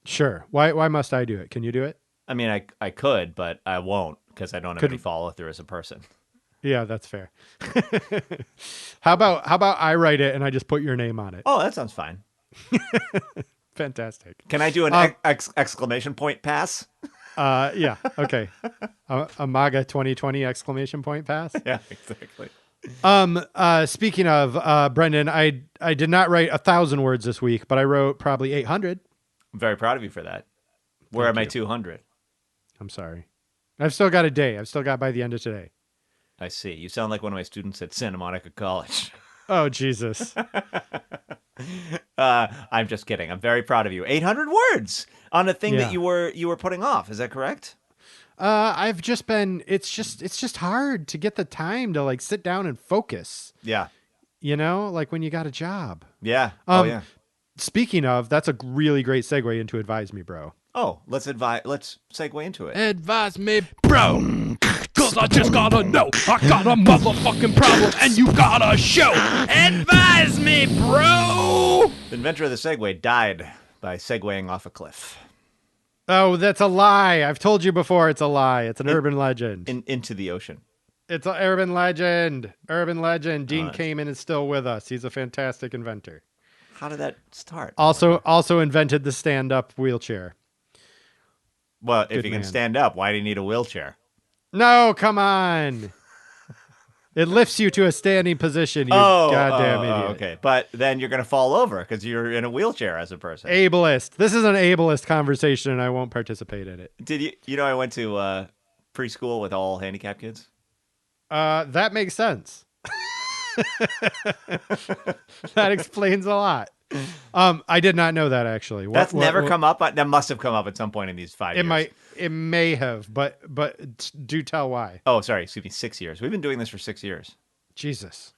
Sure. Why must I do it? Can you do it? I mean, I could, but I won't because I don't have any follow through as a person. Yeah, that's fair. How about I write it and I just put your name on it? Oh, that sounds fine. Fantastic. Can I do an exclamation point pass? Yeah. Okay. A MAGA 2020 exclamation point pass. Yeah, exactly. Speaking of Brendan, I did not write 1,000 words this week, but I wrote probably 800. I'm very proud of you for that. Where are my 200? I'm sorry. I've still got a day. I've still got by the end of today. I see. You sound like one of my students at Santa Monica College. Oh, Jesus. I'm just kidding. I'm very proud of you. 800 words on a thing that you were putting off. Is that correct? I've just been, it's just hard to get the time to like sit down and focus, Yeah. you know, like when you got a job. Yeah. Oh, yeah. Speaking of, that's a really great segue into Advise Me, Bro. Oh, let's segue into it. Advise me, bro, cause I just gotta know. I got a motherfucking problem and you gotta show. Advise me, bro. The inventor of the Segway died by segwaying off a cliff. Oh, that's a lie. I've told you before it's a lie. It's an urban legend. Into the ocean. It's an urban legend. Urban legend. Dean Kamen is still with us. He's a fantastic inventor. How did that start? Also invented the stand-up wheelchair. Well, if Good you man. can stand up, why do you need a wheelchair? No, come on. It lifts you to a standing position, you goddamn idiot. Okay. But then you're going to fall over because you're in a wheelchair as a person. Ableist. This is an ableist conversation, and I won't participate in it. Did you know I went to preschool with all handicapped kids? That makes sense. That explains a lot. I did not know that actually. That's never come up. That must have come up at some point in these 5 years. It may have, but do tell why. Oh, sorry. Excuse me. 6 years. We've been doing this for 6 years. Jesus,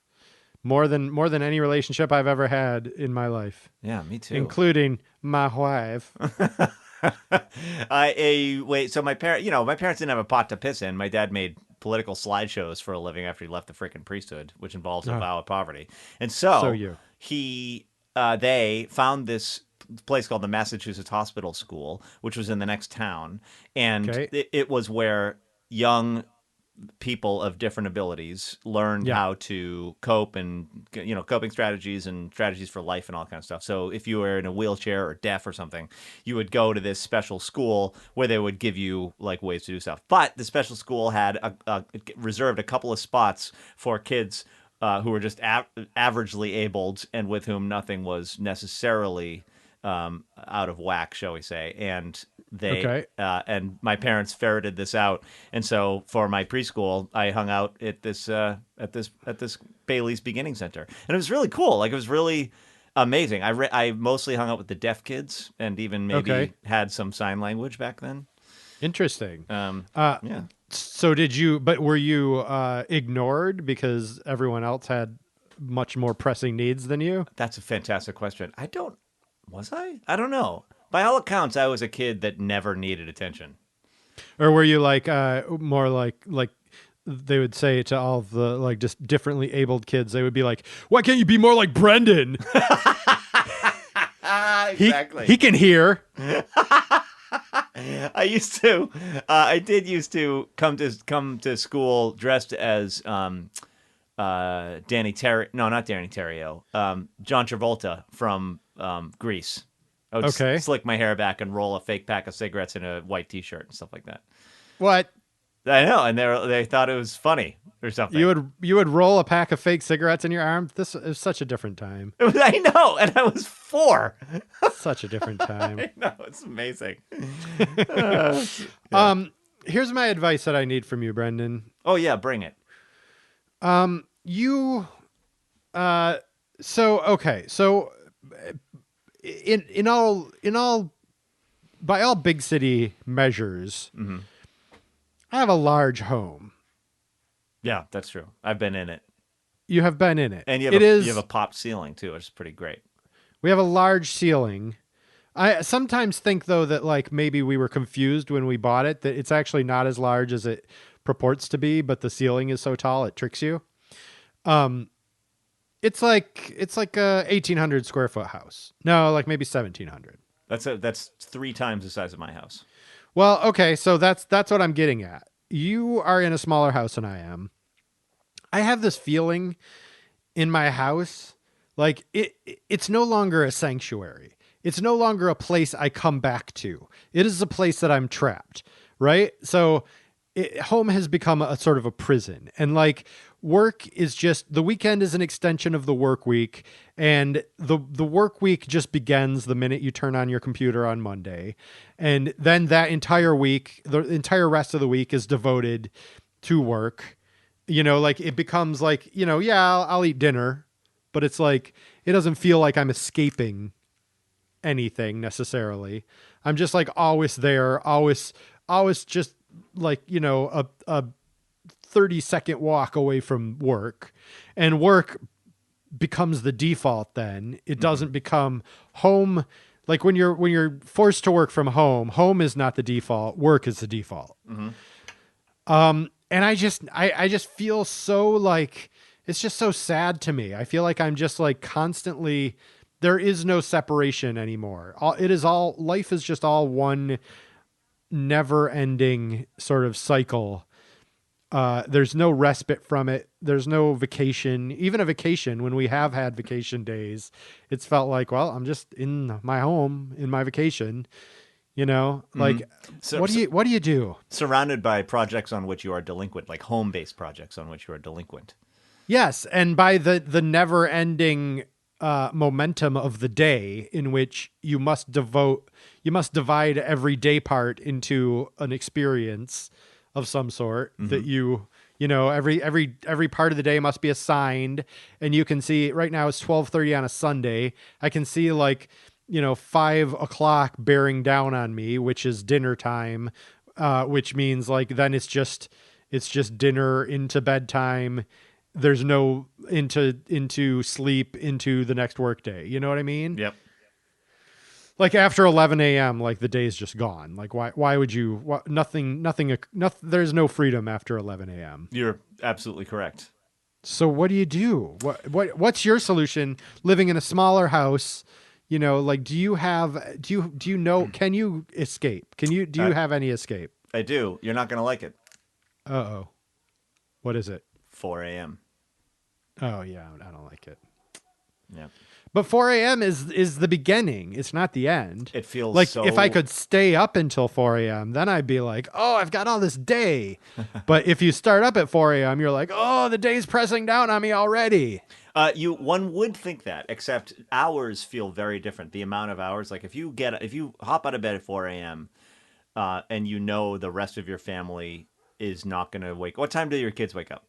more than any relationship I've ever had in my life. Yeah, me too. Including my wife. Wait. So my parents didn't have a pot to piss in. My dad made political slideshows for a living after he left the freaking priesthood, which involves a vow of poverty. And they found this place called the Massachusetts Hospital School, which was in the next town, and it was where young people of different abilities learned how to cope and coping strategies and strategies for life and all kind of stuff. So if you were in a wheelchair or deaf or something, you would go to this special school where they would give you like ways to do stuff. But the special school had reserved a couple of spots for kids who were just averagely abled and with whom nothing was necessarily out of whack, shall we say. And and my parents ferreted this out. And so for my preschool, I hung out at this Bailey's Beginning Center. And it was really cool. Like, it was really amazing. I mostly hung out with the deaf kids and even maybe had some sign language back then. Interesting. Yeah. So were you ignored because everyone else had much more pressing needs than you? That's a fantastic question. Was I? I don't know. By all accounts, I was a kid that never needed attention. Or were you like more like they would say to all the like just differently abled kids, they would be like, "Why can't you be more like Brendan?" Exactly. He can hear. I did used to come to school dressed as Danny Terry. No, not Danny Terrio. John Travolta from Grease. I would slick my hair back and roll a fake pack of cigarettes in a white T-shirt and stuff like that. What? I know, and they thought it was funny or something. You would roll a pack of fake cigarettes in your arm. This is such a different time. I know, and I was 4. Such a different time. I know, it's amazing. Here's my advice that I need from you, Brendan. Oh yeah, bring it. You So okay, so in all by all big city measures, I have a large home. Yeah, that's true. I've been in it. You have been in it. And It you have is. a popped ceiling too, which is pretty great. We have a large ceiling. I sometimes think though that like maybe we were confused when we bought it, that it's actually not as large as it purports to be, but the ceiling is so tall it tricks you. It's like a 1,800 square foot house. No, like maybe 1,700. That's 3 times the size of my house. Well, okay, so that's what I'm getting at. You are in a smaller house than I am. I have this feeling in my house like it's no longer a sanctuary. It's no longer a place I come back to. It is a place that I'm trapped, right? So home has become a sort of a prison, and like work is just the weekend is an extension of the work week, and the work week just begins the minute you turn on your computer on Monday, and then that entire week, the entire rest of the week is devoted to work. Like it becomes like, yeah, I'll eat dinner, but it's like it doesn't feel like I'm escaping anything necessarily. I'm just like always there, always just like, a 30-second walk away from work, and work becomes the default. Then it doesn't become home. Like when you're forced to work from home is not the default, work is the default. And I just feel so like it's just so sad to me. I feel like I'm just like constantly, there is no separation anymore. Life is just all one never ending sort of cycle. There's no respite from it. There's no vacation. Even a vacation, when we have had vacation days, it's felt like, well, I'm just in my home in my vacation. Like So- what do you do? Surrounded by projects on which you are delinquent, like home-based projects on which you are delinquent. Yes, and by the never-ending momentum of the day, in which you must divide every day part into an experience of some sort, that every part of the day must be assigned, and you can see right now it's 12:30 on a Sunday. I can see like 5 o'clock bearing down on me, which is dinner time, which means like then it's just dinner into bedtime. There's no into sleep into the next work day. You know what I mean? Yep. Like after 11 a.m., like the day's just gone. Like why would you? Nothing. There's no freedom after 11 a.m. You're absolutely correct. So what do you do? What's your solution? Living in a smaller house, like do you know? Can you escape? Do you have any escape? I do. You're not going to like it. Uh-oh. What is it? 4 a.m. Oh yeah, I don't like it. Yeah. But 4 a.m. is the beginning. It's not the end. It feels like so... if I could stay up until 4 a.m., then I'd be like, oh, I've got all this day. But if you start up at 4 a.m., you're like, oh, the day's pressing down on me already. One would think that, except hours feel very different. The amount of hours, like if you hop out of bed at 4 a.m. And the rest of your family is not going to wake. What time do your kids wake up?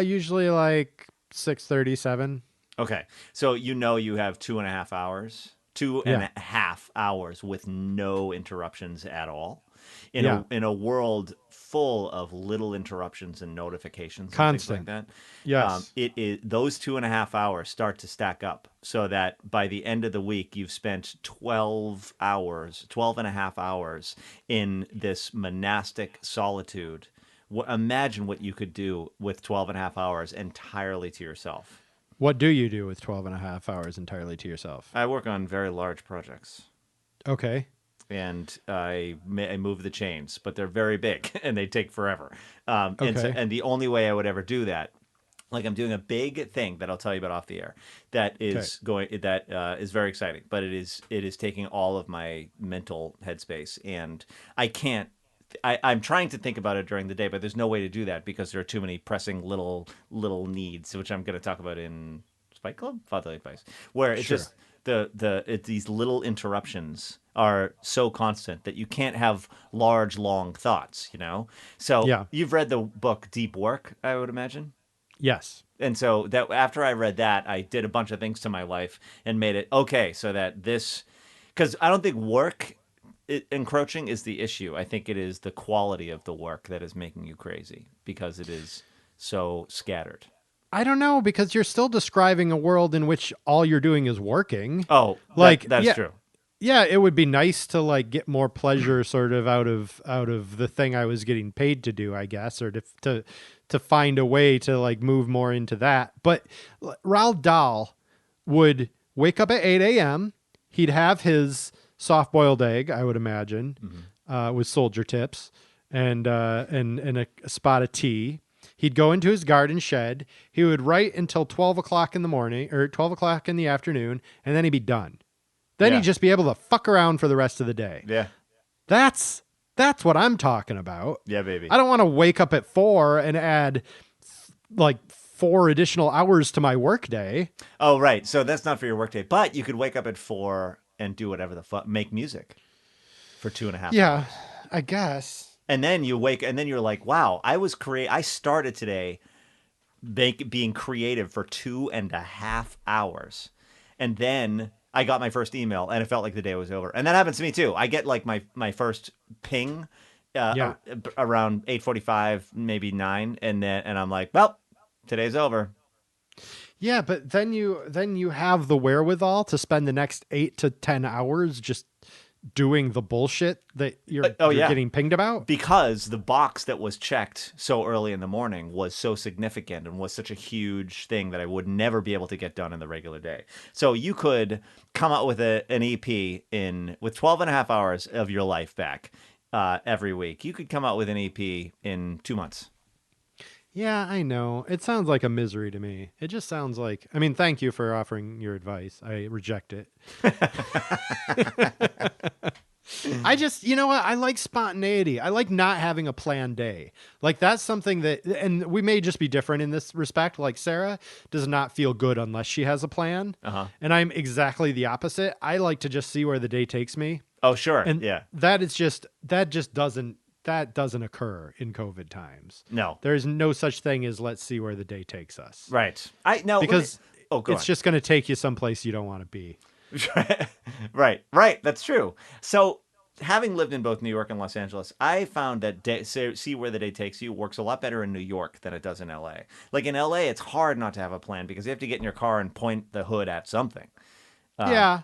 Usually like 6:37. Okay, so you have 2.5 hours, 2.5 hours with no interruptions at all, in a world full of little interruptions and notifications, and constant things like that. Yes, it is those 2.5 hours start to stack up, so that by the end of the week you've spent 12 and a half hours in this monastic solitude. Imagine what you could do with 12 and a half hours entirely to yourself. What do you do with 12 and a half hours entirely to yourself? I work on very large projects. Okay. And I move the chains, but they're very big and they take forever. Okay. And the only way I would ever do that, like I'm doing a big thing that I'll tell you about off the air, that is is very exciting, but it is taking all of my mental headspace, and I'm trying to think about it during the day, but there's no way to do that because there are too many pressing little needs, which I'm going to talk about in Fight Club, Fatherly Advice, where it's Sure. just these little interruptions are so constant that you can't have large, long thoughts, So Yeah. you've read the book Deep Work, I would imagine. Yes. And so that after I read that, I did a bunch of things to my life and made it okay so that because I don't think work encroaching is the issue. I think it is the quality of the work that is making you crazy because it is so scattered. I don't know, because you're still describing a world in which all you're doing is working. Oh, Like, that's yeah, true. yeah, it would be nice to like get more pleasure sort of out of the thing I was getting paid to do, I guess, or to find a way to like move more into that. But Roald Dahl would wake up at 8 a.m. He'd have his soft boiled egg, I would imagine, with soldier tips and a spot of tea. He'd go into his garden shed. He would write until 12 o'clock in the morning or 12 o'clock in the afternoon, and then he'd be done. Then Yeah. he'd just be able to fuck around for the rest of the day. Yeah. That's what I'm talking about. Yeah, baby. I don't want to wake up at 4 and add like 4 additional hours to my workday. Oh, right. So that's not for your workday, but you could wake up at 4 and do whatever the fuck, make music for 2.5 Yeah, hours. I guess. And then and then you're like, wow, I started today being creative for 2.5 hours. And then I got my first email and it felt like the day was over. And that happens to me too. I get like my first ping around 8:45, maybe 9. And I'm like, well, today's over. Yeah, but then you have the wherewithal to spend the next 8 to 10 hours just doing the bullshit that you're getting pinged about. Because the box that was checked so early in the morning was so significant and was such a huge thing that I would never be able to get done in the regular day. So you could come out with an EP with 12.5 hours of your life back every week. You could come out with an EP in 2 months. Yeah, I know. It sounds like a misery to me. It just sounds like, I mean, thank you for offering your advice. I reject it. I just, you know what? I like spontaneity. I like not having a planned day. Like that's something that, and we may just be different in this respect. Like Sarah does not feel good unless she has a plan. Uh-huh. And I'm exactly the opposite. I like to just see where the day takes me. Oh, sure. And yeah. that doesn't occur in COVID times. No. There's no such thing as let's see where the day takes us. Right. Because it's just going to take you someplace you don't want to be. Right. That's true. So, having lived in both New York and Los Angeles, I found that see where the day takes you works a lot better in New York than it does in LA. Like in LA, it's hard not to have a plan because you have to get in your car and point the hood at something. Yeah.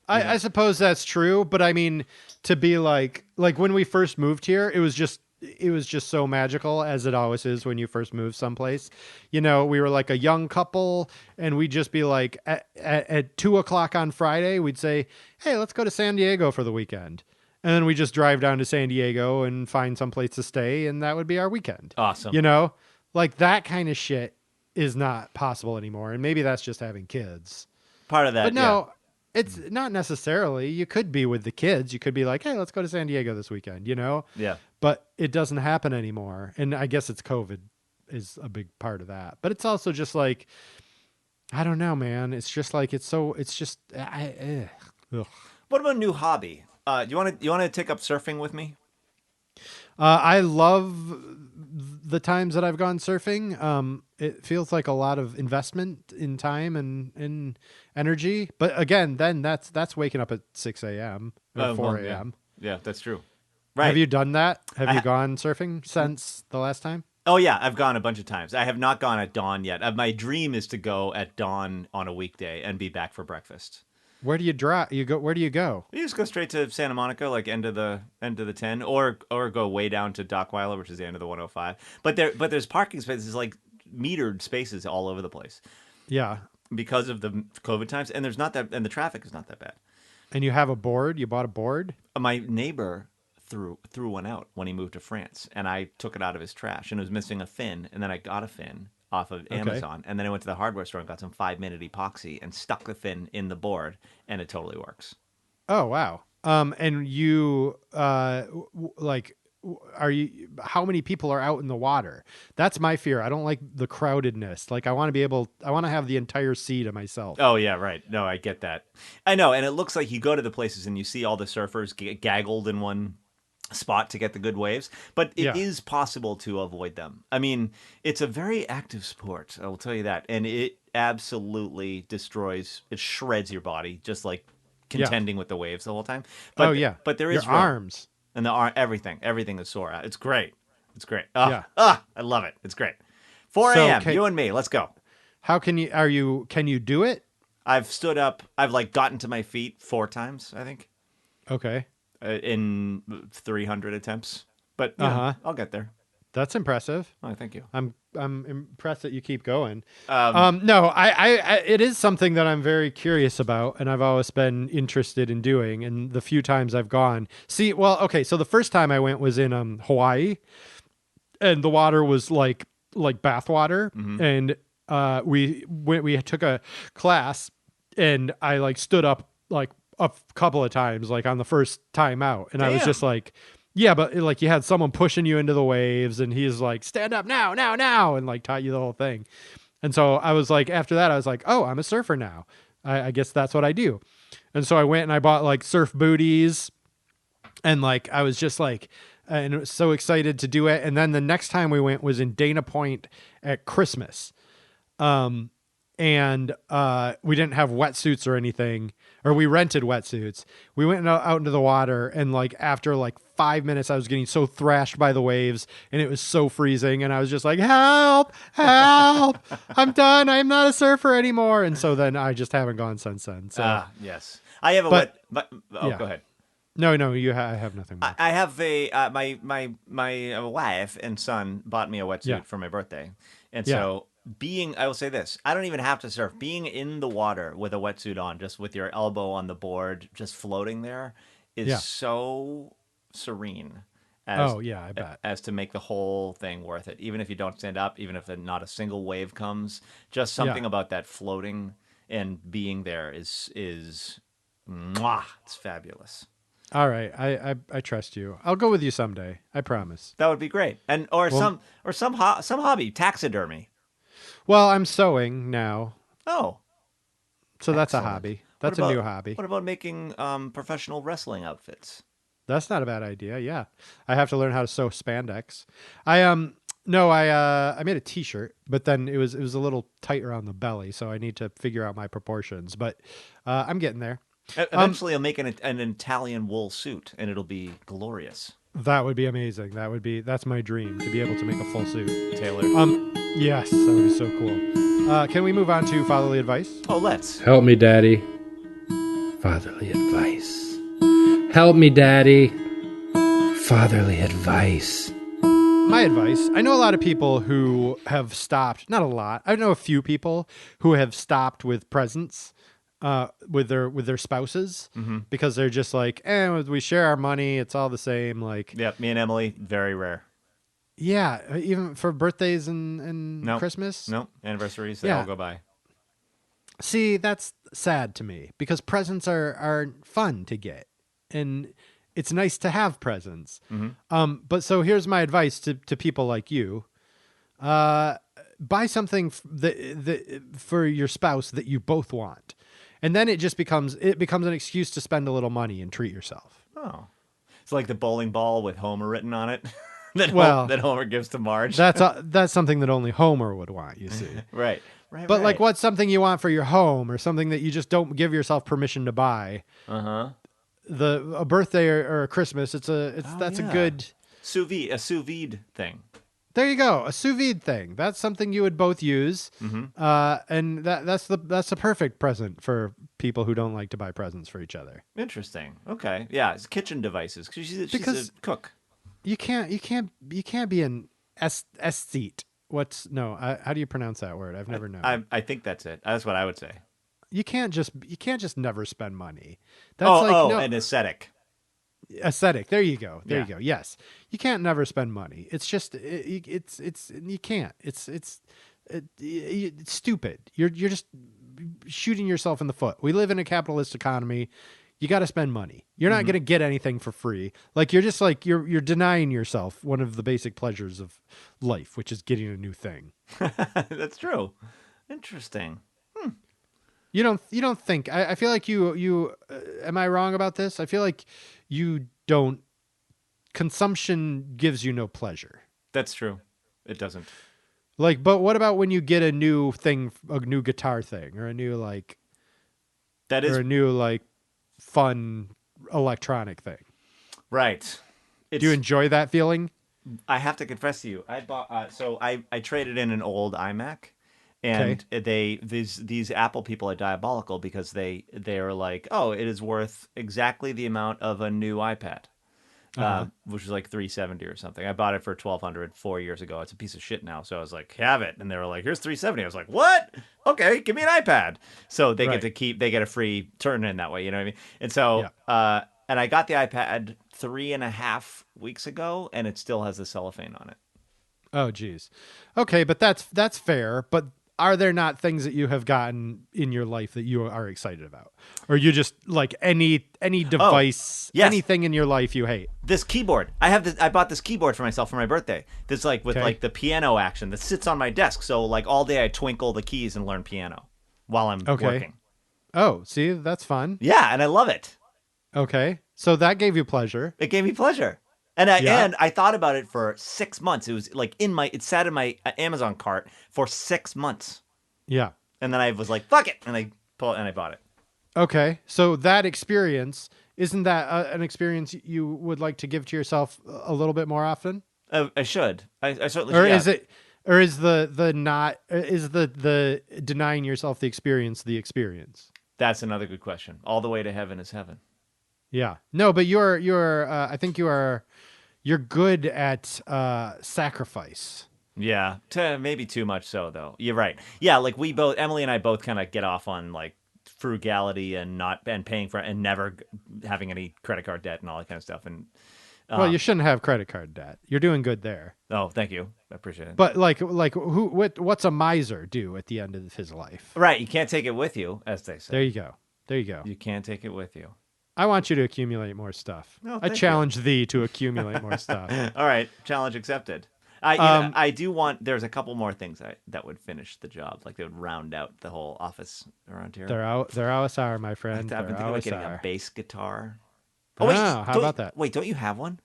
I suppose that's true, but I mean, to be like when we first moved here, it was just so magical, as it always is when you first move someplace. You know, we were like a young couple, and we'd just be like at 2:00 on Friday, we'd say, "Hey, let's go to San Diego for the weekend," and then we just drive down to San Diego and find someplace to stay, and that would be our weekend. Awesome. You know, like that kind of shit is not possible anymore, and maybe that's just having kids. Part of that, but no. It's not necessarily. You could be with the kids. You could be like, hey, let's go to San Diego this weekend, you know? Yeah. But it doesn't happen anymore. And I guess it's COVID is a big part of that. But it's also just like, I don't know, man. It's just like, ugh. What about a new hobby? Do you want to take up surfing with me? I love the times that I've gone surfing. It feels like a lot of investment in time and in energy. But again, then that's waking up at 6 a.m. or 4 a.m. Yeah, that's true. Right. Have you done that? Have you gone surfing since the last time? Oh, yeah. I've gone a bunch of times. I have not gone at dawn yet. My dream is to go at dawn on a weekday and be back for breakfast. Where do you drive? Where do you go? You just go straight to Santa Monica, like end of the 10, or go way down to Dockweiler, which is the end of the 105. But there's parking spaces, like metered spaces all over the place. Yeah. Because of the COVID times, and the traffic is not that bad. And you have a board? You bought a board? My neighbor threw one out when he moved to France, and I took it out of his trash, and it was missing a fin, and then I got a fin off of Amazon, and then I went to the hardware store and got some 5-minute epoxy and stuck the fin in the board, and it totally works. Oh, wow. And you how many people are out in the water? That's my fear. I don't like the crowdedness. Like I want to have the entire sea to myself. Oh yeah, right. No, I get that. I know. And it looks like you go to the places and you see all the surfers gaggled in one spot to get the good waves, but it Yeah. is possible to avoid them. I mean, it's a very active sport, I will tell you that, and it absolutely destroys, it shreds your body, just like Yeah. contending with the waves the whole time. Oh But yeah. but there Your is room, arms. and everything is sore. It's great. It's great. Yeah. I love it. It's great. 4 So a.m. You and me. Let's go. how can you do it? I've stood up. I've like gotten to my feet 4 times, I think, Okay. in 300 attempts. But you know, Uh-huh. I'll get there. That's impressive. Oh, thank you. I'm impressed that you keep going. Um, No, I it is something that I'm very curious about, and I've always been interested in doing. And the few times I've gone, so the first time I went was in Hawaii, and the water was like bath water, and we took a class, and I like stood up like a couple of times, like on the first time out, and I was Damn. just like. Yeah, but like you had someone pushing you into the waves, and he's like, "Stand up now, now, now," and like taught you the whole thing. And so I was like, after that, I was like, "Oh, I'm a surfer now. I guess that's what I do." And so I went and I bought like surf booties, and like I was just like, and was so excited to do it. And then the next time we went was in Dana Point at Christmas. And we didn't have wetsuits or anything, or we rented wetsuits. We went out into the water, and like after like 5 minutes, I was getting so thrashed by the waves, and it was so freezing, and I was just like, "Help! Help! I'm done. I'm not a surfer anymore." And so then I just haven't gone since then. So yes. I have a But- go ahead. no, I have nothing more. I have a my wife and son bought me a wetsuit Yeah. for my birthday, and Yeah. so I will say this: I don't even have to surf. Being in the water with a wetsuit on, just with your elbow on the board, just floating there, is Yeah. so serene. As, Oh, yeah, I bet. As to make the whole thing worth it, even if you don't stand up, even if not a single wave comes, just something Yeah. about that floating and being there is mwah, it's fabulous. All right, I trust you. I'll go with you someday. I promise. That would be great. And some hobby, taxidermy. Well, I'm sewing now, Oh, so that's a excellent. hobby. What That's about- a new hobby. What about making professional wrestling outfits? That's not a bad idea. Yeah, I have to learn how to sew spandex. I made a T-shirt, but then it was a little tight around the belly, so I need to figure out my proportions. But I'm getting there. Eventually, I'll make an Italian wool suit, and it'll be glorious. That would be amazing. That's my dream, to be able to make a full suit. Taylor. Yes, that would be so cool. Can we move on to fatherly advice? Oh, let's. Help me, Daddy. Fatherly advice. Help me, Daddy. Fatherly advice. My advice, I know a lot of people who have stopped, not a lot, I know a few people who have stopped with presents with their spouses because they're just like, we share our money, it's all the same. Like, Yep, me and Emily, very rare. yeah, even for birthdays and Nope. Christmas. No, anniversaries, they Yeah. all go by. See, that's sad to me because presents are fun to get, and it's nice to have presents. But so here's my advice to people like you: buy something for your spouse that you both want, and then it becomes an excuse to spend a little money and treat yourself. Oh, it's like the bowling ball with Homer written on it. that Homer gives to Marge. That's something that only Homer would want. You see. right. But like, what's something you want for your home, or something that you just don't give yourself permission to buy? A birthday or a Christmas. That's a good sous vide thing. There you go, a sous vide thing. That's something you would both use, and that's the perfect present for people who don't like to buy presents for each other. Interesting. Okay, yeah, it's kitchen devices because she's a cook. You can't be an aesthete. How do you pronounce that word? I've never known. I think that's it. That's what I would say. You can't just never spend money. That's an aesthetic. Aesthetic. There you go. Yeah. You go. Yes, you can't never spend money. It's just you can't. It's stupid. You're just shooting yourself in the foot. We live in a capitalist economy. You got to spend money. You're not going to get anything for free. Like you're just like you're denying yourself one of the basic pleasures of life, which is getting a new thing. That's true. Interesting. You don't think. I feel like you am I wrong about this? I feel like you don't consumption gives you no pleasure. That's true. It doesn't. Like, but what about when you get a new thing, a new guitar thing, or a new like, That or is a new like fun electronic thing? right. Do you enjoy that feeling? I have to confess to you, I bought. So I traded in an old iMac, and these Apple people are diabolical because they are like, oh, it is worth exactly the amount of a new iPad. Which was like $370 or something. I bought it for $1,200 4 years ago. It's a piece of shit now. So I was like, have it. And they were like, here's $370. I was like, what? Okay, give me an iPad. So they Right. they get a free turn in that way. You know what I mean? And so, and I got the iPad 3.5 weeks ago, and it still has the cellophane on it. Oh, geez. Okay, but that's fair. But are there not things that you have gotten in your life that you are excited about, or you just like any device, yes. anything in your life you hate? This keyboard. I bought this keyboard for myself for my birthday. This like with like the piano action that sits on my desk. So like all day I twinkle the keys and learn piano while I'm working. Oh, see, that's fun. Yeah, and I love it. Okay, so that gave you pleasure. It gave me pleasure. And I thought about it for 6 months. It was like it sat in my Amazon cart for 6 months. Yeah. And then I was like, fuck it. And I bought it. Okay, so that experience, isn't that an experience you would like to give to yourself a little bit more often? I should. I certainly Or should. is it, or is the denying yourself the experience? That's another good question. All the way to heaven is heaven. Yeah. No, but I think you're good at sacrifice. Yeah, maybe too much so though. You're right. Yeah, like Emily and I both kind of get off on like frugality and paying for and never having any credit card debt and all that kind of stuff. And Well, you shouldn't have credit card debt. You're doing good there. oh, thank you. I appreciate it. But what's a miser do at the end of his life? Right, you can't take it with you, as they say. There you go. There you go. You can't take it with you. I want you to accumulate more stuff. No, I thank challenge thee to accumulate more stuff. All right, challenge accepted. I do want. There's a couple more things that would finish the job, like they would round out the whole office around here. They're always are, my friend. I've been They're thinking about always getting a are. bass guitar. Oh, how about that? Wait, don't you have one?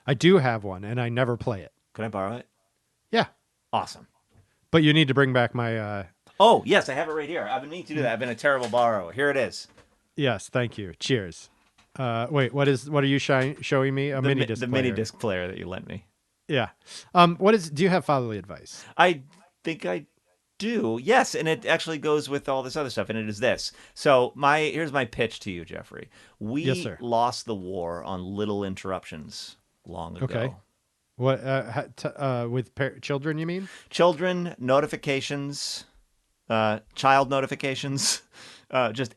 I do have one, and I never play it. Can I borrow it? Yeah, Awesome. but you need to bring back my. Oh yes, I have it right here. I've been meaning to do that. I've been a terrible borrower. Here it is. Yes, thank you. Cheers. Wait, what are you showing me? A mini disc. The player. mini disc player that you lent me. Yeah. Do you have fatherly advice? I think I do. Yes, and it actually goes with all this other stuff, and it is this. So here's my pitch to you, Jeffrey. We Yes, sir. lost the war on little interruptions long ago. Okay. What with children? You mean? Children, notifications, child notifications, just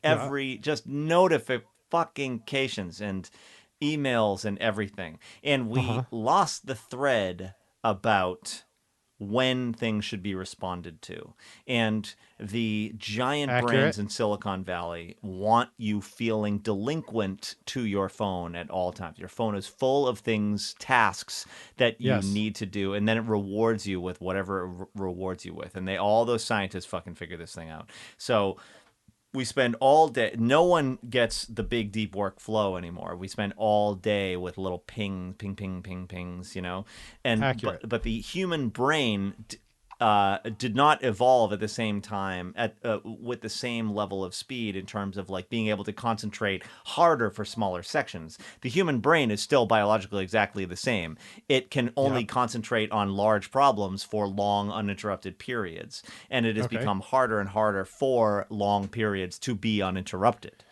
notifications and emails and everything. And we lost the thread about when things should be responded to. And the giant brains in Silicon Valley want you feeling delinquent to your phone at all times. Your phone is full of tasks that you need to do, and then it rewards you with whatever it rewards you with. And all those scientists fucking figure this thing out. So we spend all day. No one gets the big deep workflow anymore. We spend all day with little pings, you know. And accurate. But the human brain did not evolve at the same time with the same level of speed in terms of like being able to concentrate harder for smaller sections. The human brain is still biologically exactly the same. It can only concentrate on large problems for long uninterrupted periods, and it has become harder and harder for long periods to be uninterrupted.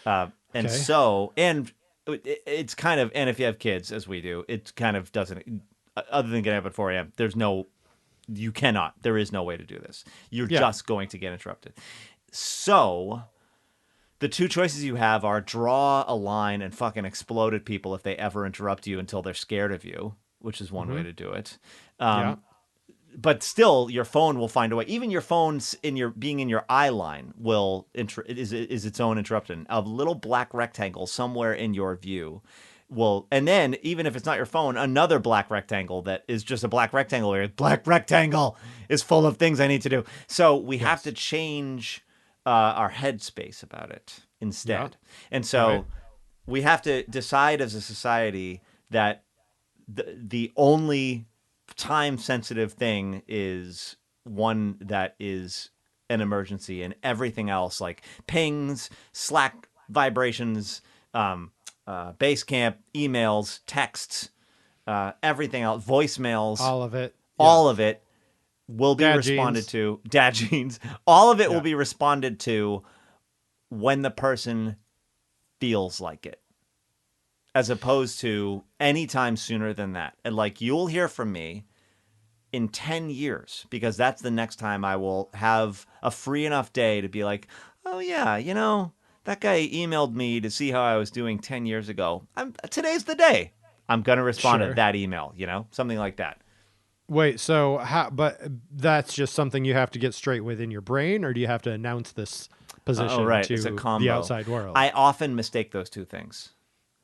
And so, and it's kind of, and if you have kids as we do, it kind of doesn't, other than getting up at 4 a.m., there is no way to do this. You're just going to get interrupted. So the two choices you have are draw a line and fucking explode at people if they ever interrupt you until they're scared of you, which is one way to do it. But still, your phone will find a way. Even your phone's being in your eye line is its own interruption. A little black rectangle somewhere in your view will, and then even if it's not your phone, another black rectangle that is just a black rectangle where black rectangle is full of things I need to do. So we have to change our headspace about it instead. And so we have to decide as a society that the only time sensitive thing is one that is an emergency, and everything else like pings, Slack vibrations, Basecamp emails, texts, everything else, voicemails, All of it. all Yes. of it will be Dad responded jeans. to. Dad jeans, all of it will Yeah. be responded to when the person feels like it, as opposed to any time sooner than that. And like, you'll hear from me in 10 years, because that's the next time I will have a free enough day to be like, oh yeah, that guy emailed me to see how I was doing 10 years ago. Today's the day. I'm going to respond to Sure. that email, something like that. Wait, so how, but that's just something you have to get straight within your brain, or do you have to announce this Oh, position right. It's a to combo. the outside world? I often mistake those two things.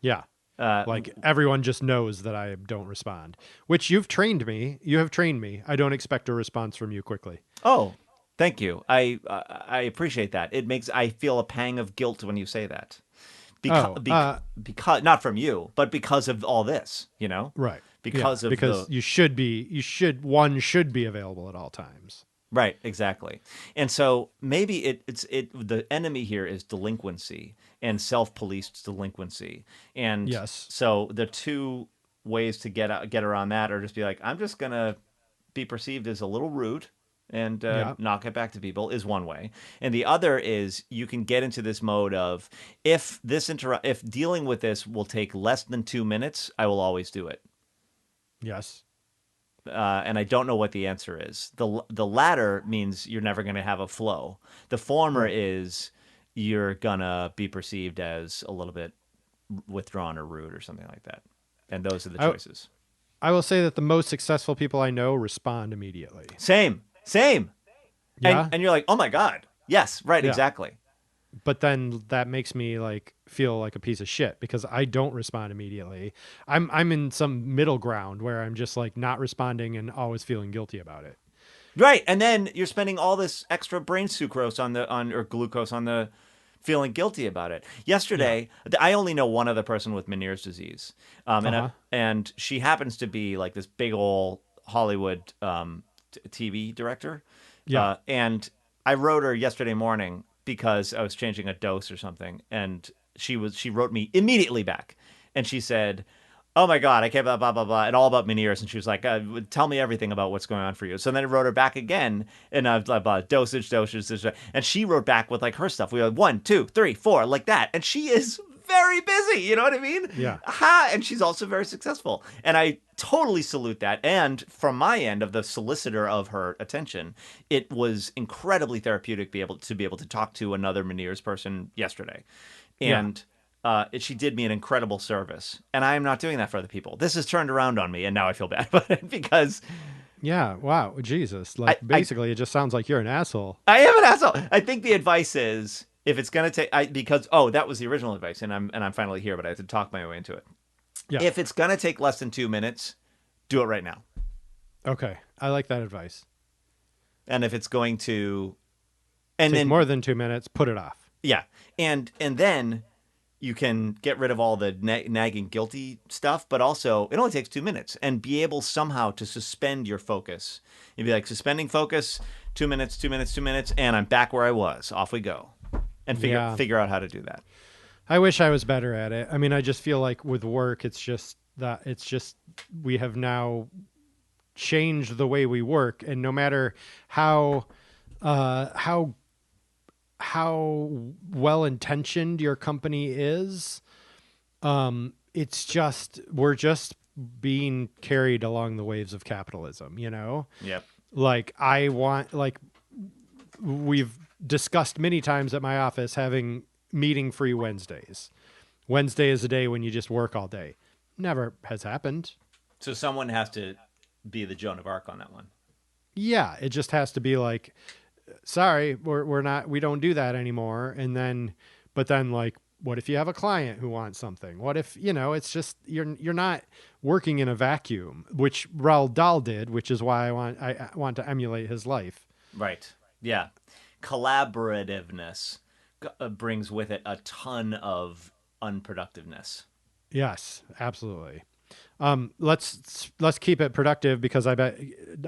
Yeah. Uh, Like everyone just knows that I don't respond, which you've trained me. You have trained me. I don't expect a response from you quickly. Oh, thank you. I appreciate that. I feel a pang of guilt when you say that. Because, Oh, because not from you, but because of all this, right. because Yeah, of because one should be available at all times. right, exactly. And so maybe the enemy here is delinquency and self-policed delinquency. And Yes. so the two ways to get around that are just be like, I'm just gonna be perceived as a little rude and Yeah. not get back to people, is one way. And the other is you can get into this mode of, if dealing with this will take less than 2 minutes, I will always do it. Yes. And I don't know what the answer is. The latter means you're never going to have a flow. The former Right. is you're gonna be perceived as a little bit withdrawn or rude or something like that. And those are the choices. I will say that the most successful people I know respond immediately. Same. Yeah. And you're like, oh my God. Yes, right, Yeah. exactly. But then that makes me like feel like a piece of shit because I don't respond immediately. I'm in some middle ground where I'm just like not responding and always feeling guilty about it. Right. And then you're spending all this extra brain sucrose or glucose on the feeling guilty about it. Yesterday, I only know one other person with Meniere's disease. And she happens to be like this big old Hollywood TV director. Yeah. And I wrote her yesterday morning because I was changing a dose or something, and she wrote me immediately back, and she said, "Oh my God, I can't blah blah blah blah," and all about Meniere's, and she was like, "Tell me everything about what's going on for you." So then I wrote her back again, and I was like, dosage, and she wrote back with like her stuff. We had 1, 2, 3, 4, like that, and she is very busy. You know what I mean? Yeah. And she's also very successful, and I totally salute that. And from my end of the solicitor of her attention, it was incredibly therapeutic to be able to talk to another Meniere's person yesterday, and. She did me an incredible service, and I am not doing that for other people. This has turned around on me, and now I feel bad about it because Yeah. Wow. Jesus. Like basically, it just sounds like you're an asshole. I am an asshole. I think the advice is, if it's gonna take, that was the original advice, and I'm finally here, but I had to talk my way into it. Yeah. If it's gonna take less than 2 minutes, do it right now. Okay. I like that advice. And if it's going to, and Take then more than 2 minutes, put it off. yeah, and then you can get rid of all the nagging guilty stuff, but also it only takes 2 minutes, and be able somehow to suspend your focus. You'd be like, suspending focus, 2 minutes, 2 minutes, 2 minutes, and I'm back where I was. Off we go. And figure out how to do that. I wish I was better at it. I mean, I just feel like with work, we have now changed the way we work, and no matter how well intentioned your company is, we're just being carried along the waves of capitalism, you know? Yep. Like we've discussed many times at my office having meeting free Wednesdays. Wednesday is a day when you just work all day. Never has happened. So someone has to be the Joan of Arc on that one. Yeah, it just has to be like, sorry, we don't do that anymore. But then like, what if you have a client who wants something? What if, it's just, you're not working in a vacuum, which Roald Dahl did, which is why I want to emulate his life. Right. Yeah. Collaborativeness brings with it a ton of unproductiveness. Yes, absolutely. Let's keep it productive because I bet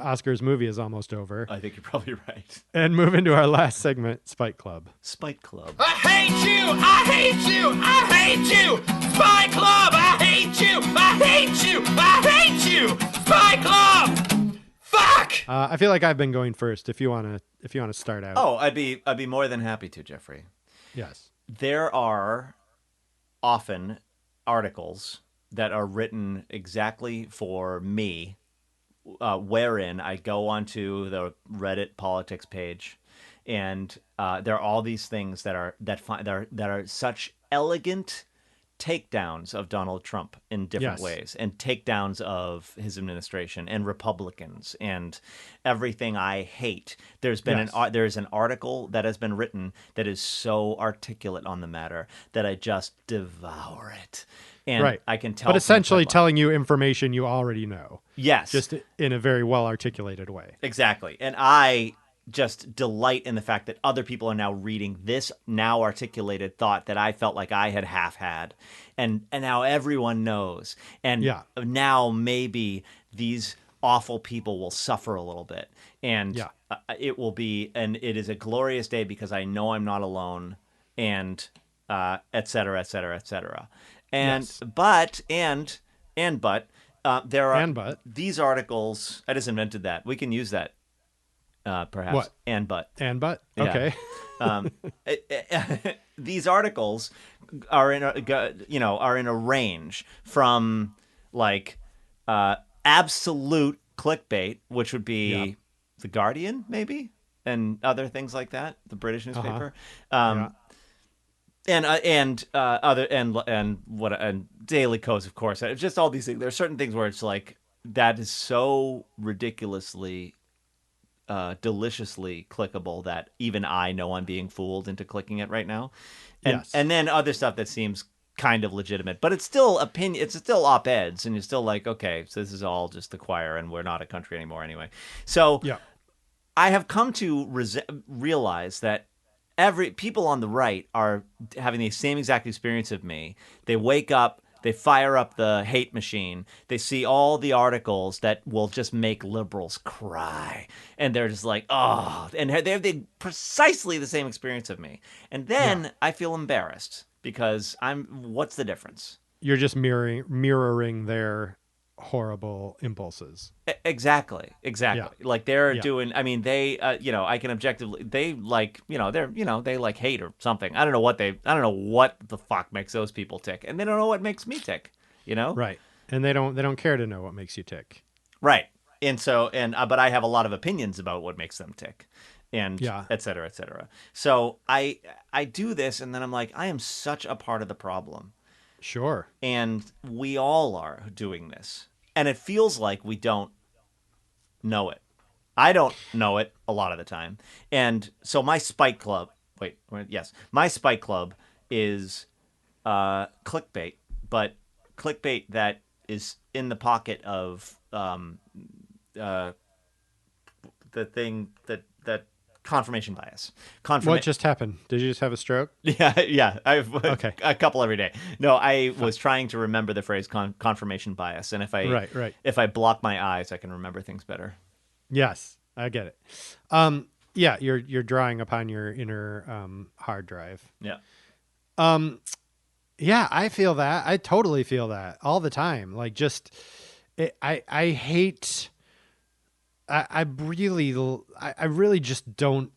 Oscar's movie is almost over. I think you're probably right. And move into our last segment, Spike Club. Spike Club. I hate you! I hate you! I hate you! Spy Club! I hate you! I hate you! I hate you! Spy Club! Fuck! I feel like I've been going first. If you wanna start out. Oh, I'd be more than happy to, Jeffrey. Yes. There are often articles that are written exactly for me, wherein I go onto the Reddit politics page, and there are all these things that are such elegant takedowns of Donald Trump in different Yes. ways, and takedowns of his administration and Republicans and everything I hate. There's been Yes. there's an article that has been written that is so articulate on the matter that I just devour it. And Right. I can tell. But from the essentially headline. telling you information you already know. Yes. Just in a very well articulated way. Exactly. And I just delight in the fact that other people are now reading this now articulated thought that I felt like I had half had. And now everyone knows. And Yeah. now maybe these awful people will suffer a little bit. And Yeah. it is a glorious day because I know I'm not alone, and et cetera, et cetera, et cetera. And Yes. but there are And but. these articles. I just invented that. We can use that. Perhaps. What? And but. And but. Yeah. Okay. These articles are in a range from like absolute clickbait, which would be Yeah. The Guardian, maybe, and other things like that, the British newspaper. Yeah. And Daily Kos, of course. It's just all these things. There are certain things where it's like that is so ridiculously, deliciously clickable that even I know I'm being fooled into clicking it right now. And Yes. and then other stuff that seems kind of legitimate, but it's still opinion. It's still op-eds, and you're still like, okay, so this is all just the choir, and we're not a country anymore anyway. So Yeah. I have come to realize that people on the right are having the same exact experience of me. They wake up, they fire up the hate machine, they see all the articles that will just make liberals cry, and they're just like, oh, and they have precisely the same experience of me. And then I feel embarrassed because what's the difference? You're just mirroring their horrible impulses. Exactly. Yeah. Like they're Yeah. doing. I mean, they. I can objectively. They like. They like hate or something. I don't know what the fuck makes those people tick, and they don't know what makes me tick. Right. And they don't care to know what makes you tick. Right. And so but I have a lot of opinions about what makes them tick, and Yeah. et cetera, et cetera. So I do this, and then I'm like, I am such a part of the problem. Sure. And we all are doing this. And it feels like we don't know it. I don't know it a lot of the time. And so my Spike Club, my Spike Club is clickbait, but clickbait that is in the pocket of the thing that confirmation bias. What just happened? Did you just have a stroke? Yeah. I've Okay. a couple every day. No, I was trying to remember the phrase confirmation bias, and if I block my eyes, I can remember things better. Yes, I get it. Yeah, you're drawing upon your inner hard drive. Yeah. Yeah, I feel that. I totally feel that all the time. Like I hate. I really just don't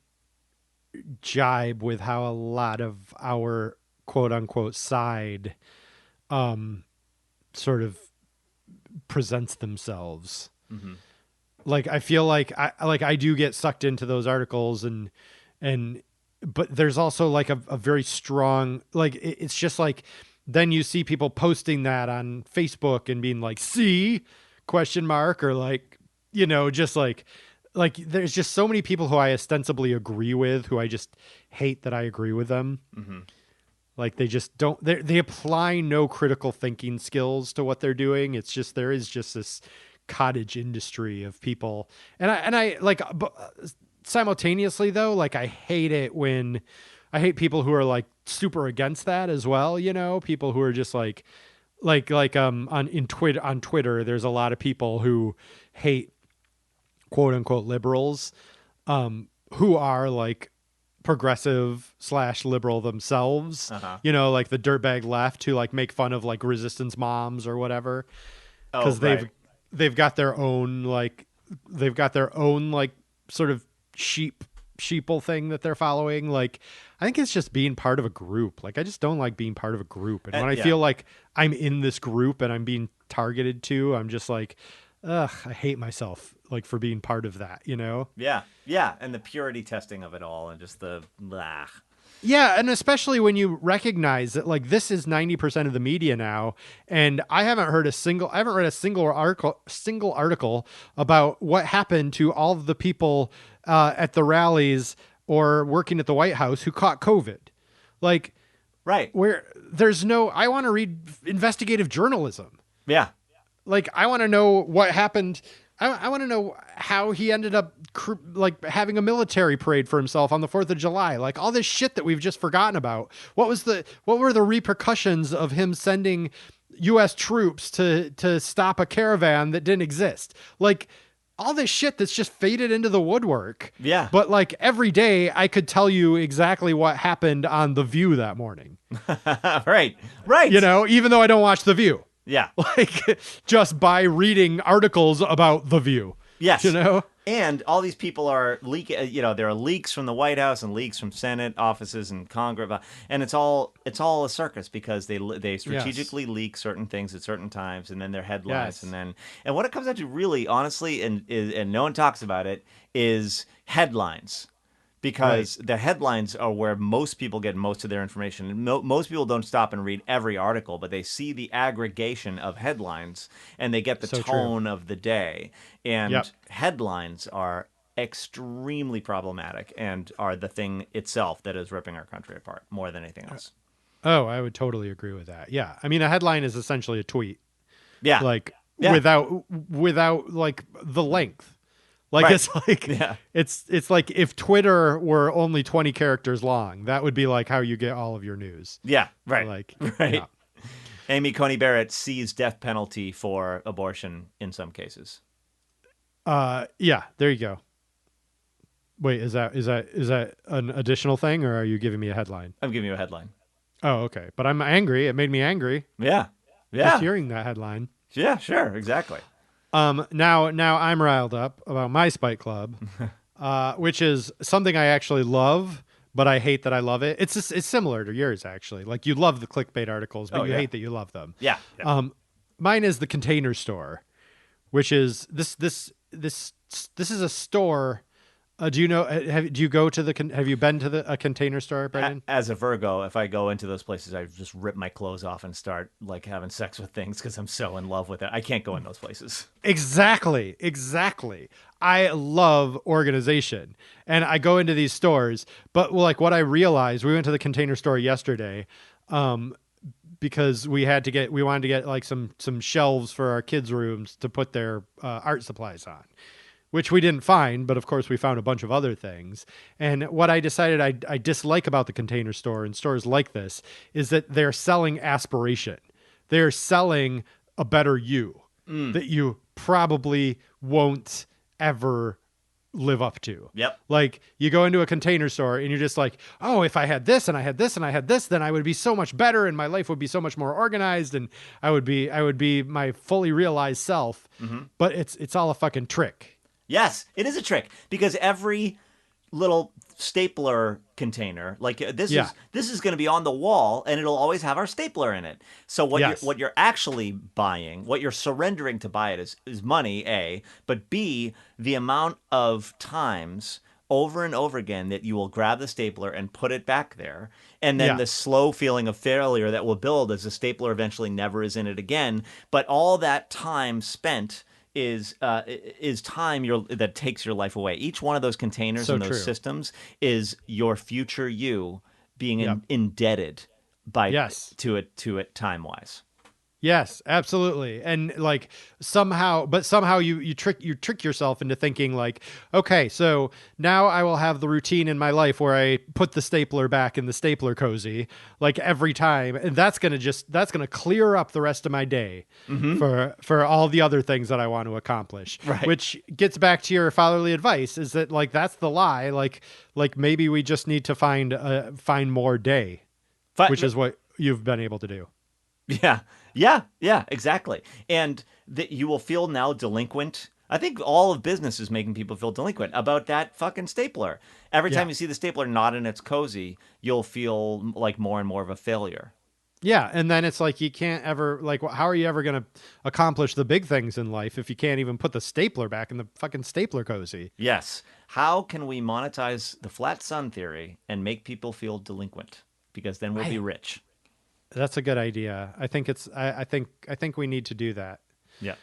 jibe with how a lot of our quote unquote side sort of presents themselves. Mm-hmm. Like I feel like I do get sucked into those articles but there's also like a very strong, like it's just like then you see people posting that on Facebook and being like, see ? Or like, just like there's just so many people who I ostensibly agree with who I just hate that I agree with them. Mm-hmm. Like they just don't, they apply no critical thinking skills to what they're doing. It's just, there is just this cottage industry of people. And I like, simultaneously though, like I hate people who are like super against that as well. People who are just like on Twitter, there's a lot of people who hate quote unquote liberals, who are like progressive / liberal themselves, like the dirtbag left who like make fun of like resistance moms or whatever, because they've got their own like sort of sheeple thing that they're following. Like, I think it's just being part of a group. Like, I just don't like being part of a group, and when I feel like I'm in this group and I'm being targeted to, I'm just like, ugh, I hate myself like for being part of that, Yeah, and the purity testing of it all, and just the blah. Yeah, and especially when you recognize that like this is 90% of the media now, and I haven't read a single article about what happened to all of the people at the rallies or working at the White House who caught COVID. Like, right, where there's no, I want to read investigative journalism. Yeah. Like, I want to know what happened. I want to know how he ended up like having a military parade for himself on the 4th of July. Like, all this shit that we've just forgotten about. What were the repercussions of him sending U.S. troops to stop a caravan that didn't exist? Like, all this shit that's just faded into the woodwork. Yeah. But like every day I could tell you exactly what happened on The View that morning. Right. Even though I don't watch The View. Yeah. Like, just by reading articles about The View. Yes. And all these people are leaking. There are leaks from the White House and leaks from Senate offices and Congress, and it's all a circus because they strategically leak certain things at certain times, and then their headlines, and what it comes down to, really, honestly, and no one talks about it, is headlines. Because the headlines are where most people get most of their information. Most people don't stop and read every article, but they see the aggregation of headlines and they get the tone of the day. And headlines are extremely problematic and are the thing itself that is ripping our country apart more than anything else. Oh, I would totally agree with that. Yeah. I mean, a headline is essentially a tweet. Yeah. Like, without like the length. Like, it's like, it's like if Twitter were only 20 characters long, that would be like how you get all of your news. Yeah, right. Like, right. Yeah. Amy Coney Barrett sees death penalty for abortion in some cases. Yeah, there you go. Wait, is that an additional thing, or are you giving me a headline? I'm giving you a headline. Oh, okay. But I'm angry. It made me angry. Yeah. Just hearing that headline. Yeah, sure. Exactly. Now I'm riled up about my Spite Club, which is something I actually love, but I hate that I love it. It's similar to yours, actually. Like, you love the clickbait articles, but you hate that you love them. Yeah. Mine is the Container Store, which is this is a store. Do you know? Have you been to a Container Store, Brendan? As a Virgo, if I go into those places, I just rip my clothes off and start like having sex with things because I'm so in love with it. I can't go in those places. Exactly. I love organization, and I go into these stores. But like, what I realized, we went to the Container Store yesterday, because we wanted to get like some shelves for our kids' rooms to put their art supplies on, which we didn't find, but of course we found a bunch of other things. And what I decided I dislike about the Container Store and stores like this is that they're selling aspiration. They're selling a better you that you probably won't ever live up to. Yep. Like, you go into a Container Store and you're just like, oh, if I had this and I had this and I had this, then I would be so much better and my life would be so much more organized and I would be my fully realized self. Mm-hmm. But it's all a fucking trick. Yes, it is a trick, because every little stapler container, like this is going to be on the wall, and it'll always have our stapler in it. So what you're actually buying, what you're surrendering to buy it is money, A, but B, the amount of times over and over again that you will grab the stapler and put it back there, and then the slow feeling of failure that will build as the stapler eventually never is in it again. But all that time spent is time that takes your life away. Each one of those containers and those systems is your future you being indebted to it time wise. Yes, absolutely. And like somehow you trick yourself into thinking like, okay, so now I will have the routine in my life where I put the stapler back in the stapler cozy like every time, and that's going to clear up the rest of my day for all the other things that I want to accomplish. Right. Which gets back to your fatherly advice, is that like that's the lie, like maybe we just need to find more day, which is what you've been able to do. Yeah, exactly. And that you will feel now delinquent. I think all of business is making people feel delinquent about that fucking stapler. Every time you see the stapler not in its cozy, you'll feel like more and more of a failure. Yeah, and then it's like you can't ever like how are you ever going to accomplish the big things in life if you can't even put the stapler back in the fucking stapler cozy? Yes. How can we monetize the flat sun theory and make people feel delinquent? Because then we'll be rich. That's a good idea. I think I think we need to do that. Yeah.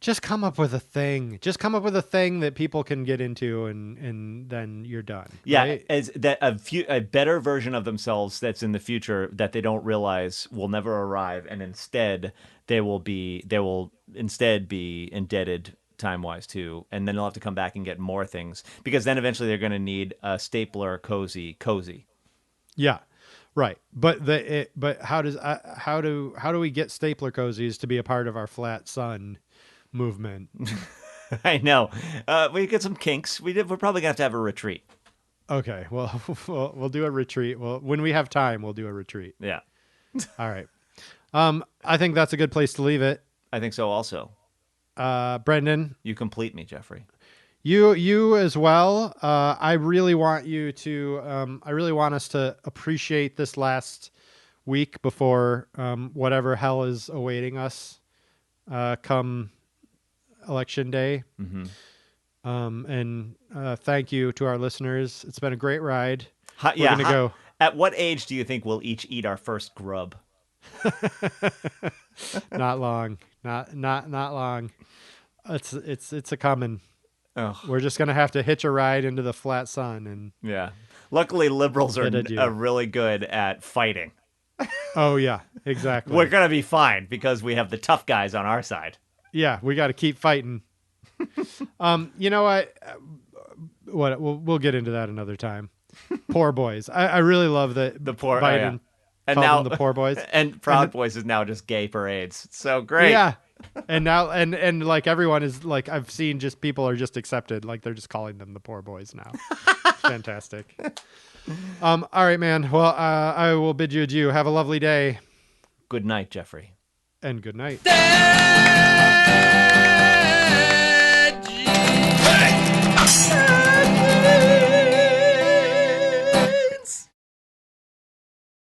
Just come up with a thing. Just come up with a thing that people can get into, and then you're done. Yeah, right? as that a better version of themselves that's in the future that they don't realize will never arrive, and instead they will instead be indebted time-wise too, and then they'll have to come back and get more things because then eventually they're going to need a stapler cozy. Yeah. Right, but how do we get stapler cozies to be a part of our flat sun movement? I know. We get some kinks. We're probably gonna have to have a retreat. Okay, well, we'll do a retreat. Well, when we have time, we'll do a retreat. Yeah, All right. I think that's a good place to leave it. I think so. Also, Brendan, you complete me, Jeffrey. you as well. I really want you to. I really want us to appreciate this last week before whatever hell is awaiting us come election day. Mm-hmm. And thank you to our listeners. It's been a great ride. We're gonna go. At what age do you think we'll each eat our first grub? Not long. Not long. It's a coming. Oh. We're just gonna have to hitch a ride into the flat sun, and Yeah. Luckily, liberals are adieu. really good at fighting. Oh yeah, exactly. We're gonna be fine because we have the tough guys on our side. Yeah, we got to keep fighting. You know what? We'll get into that another time. Poor boys. I really love that The poor Biden and called now them the poor boys. and Proud Boys is now just gay parades. It's so great. Yeah. And now and like everyone is like, I've seen just people are just accepted, like they're just calling them the poor boys now. Fantastic. All right, man. Well, I will bid you adieu. Have a lovely day. Good night, Jeffrey. And good night. Damn!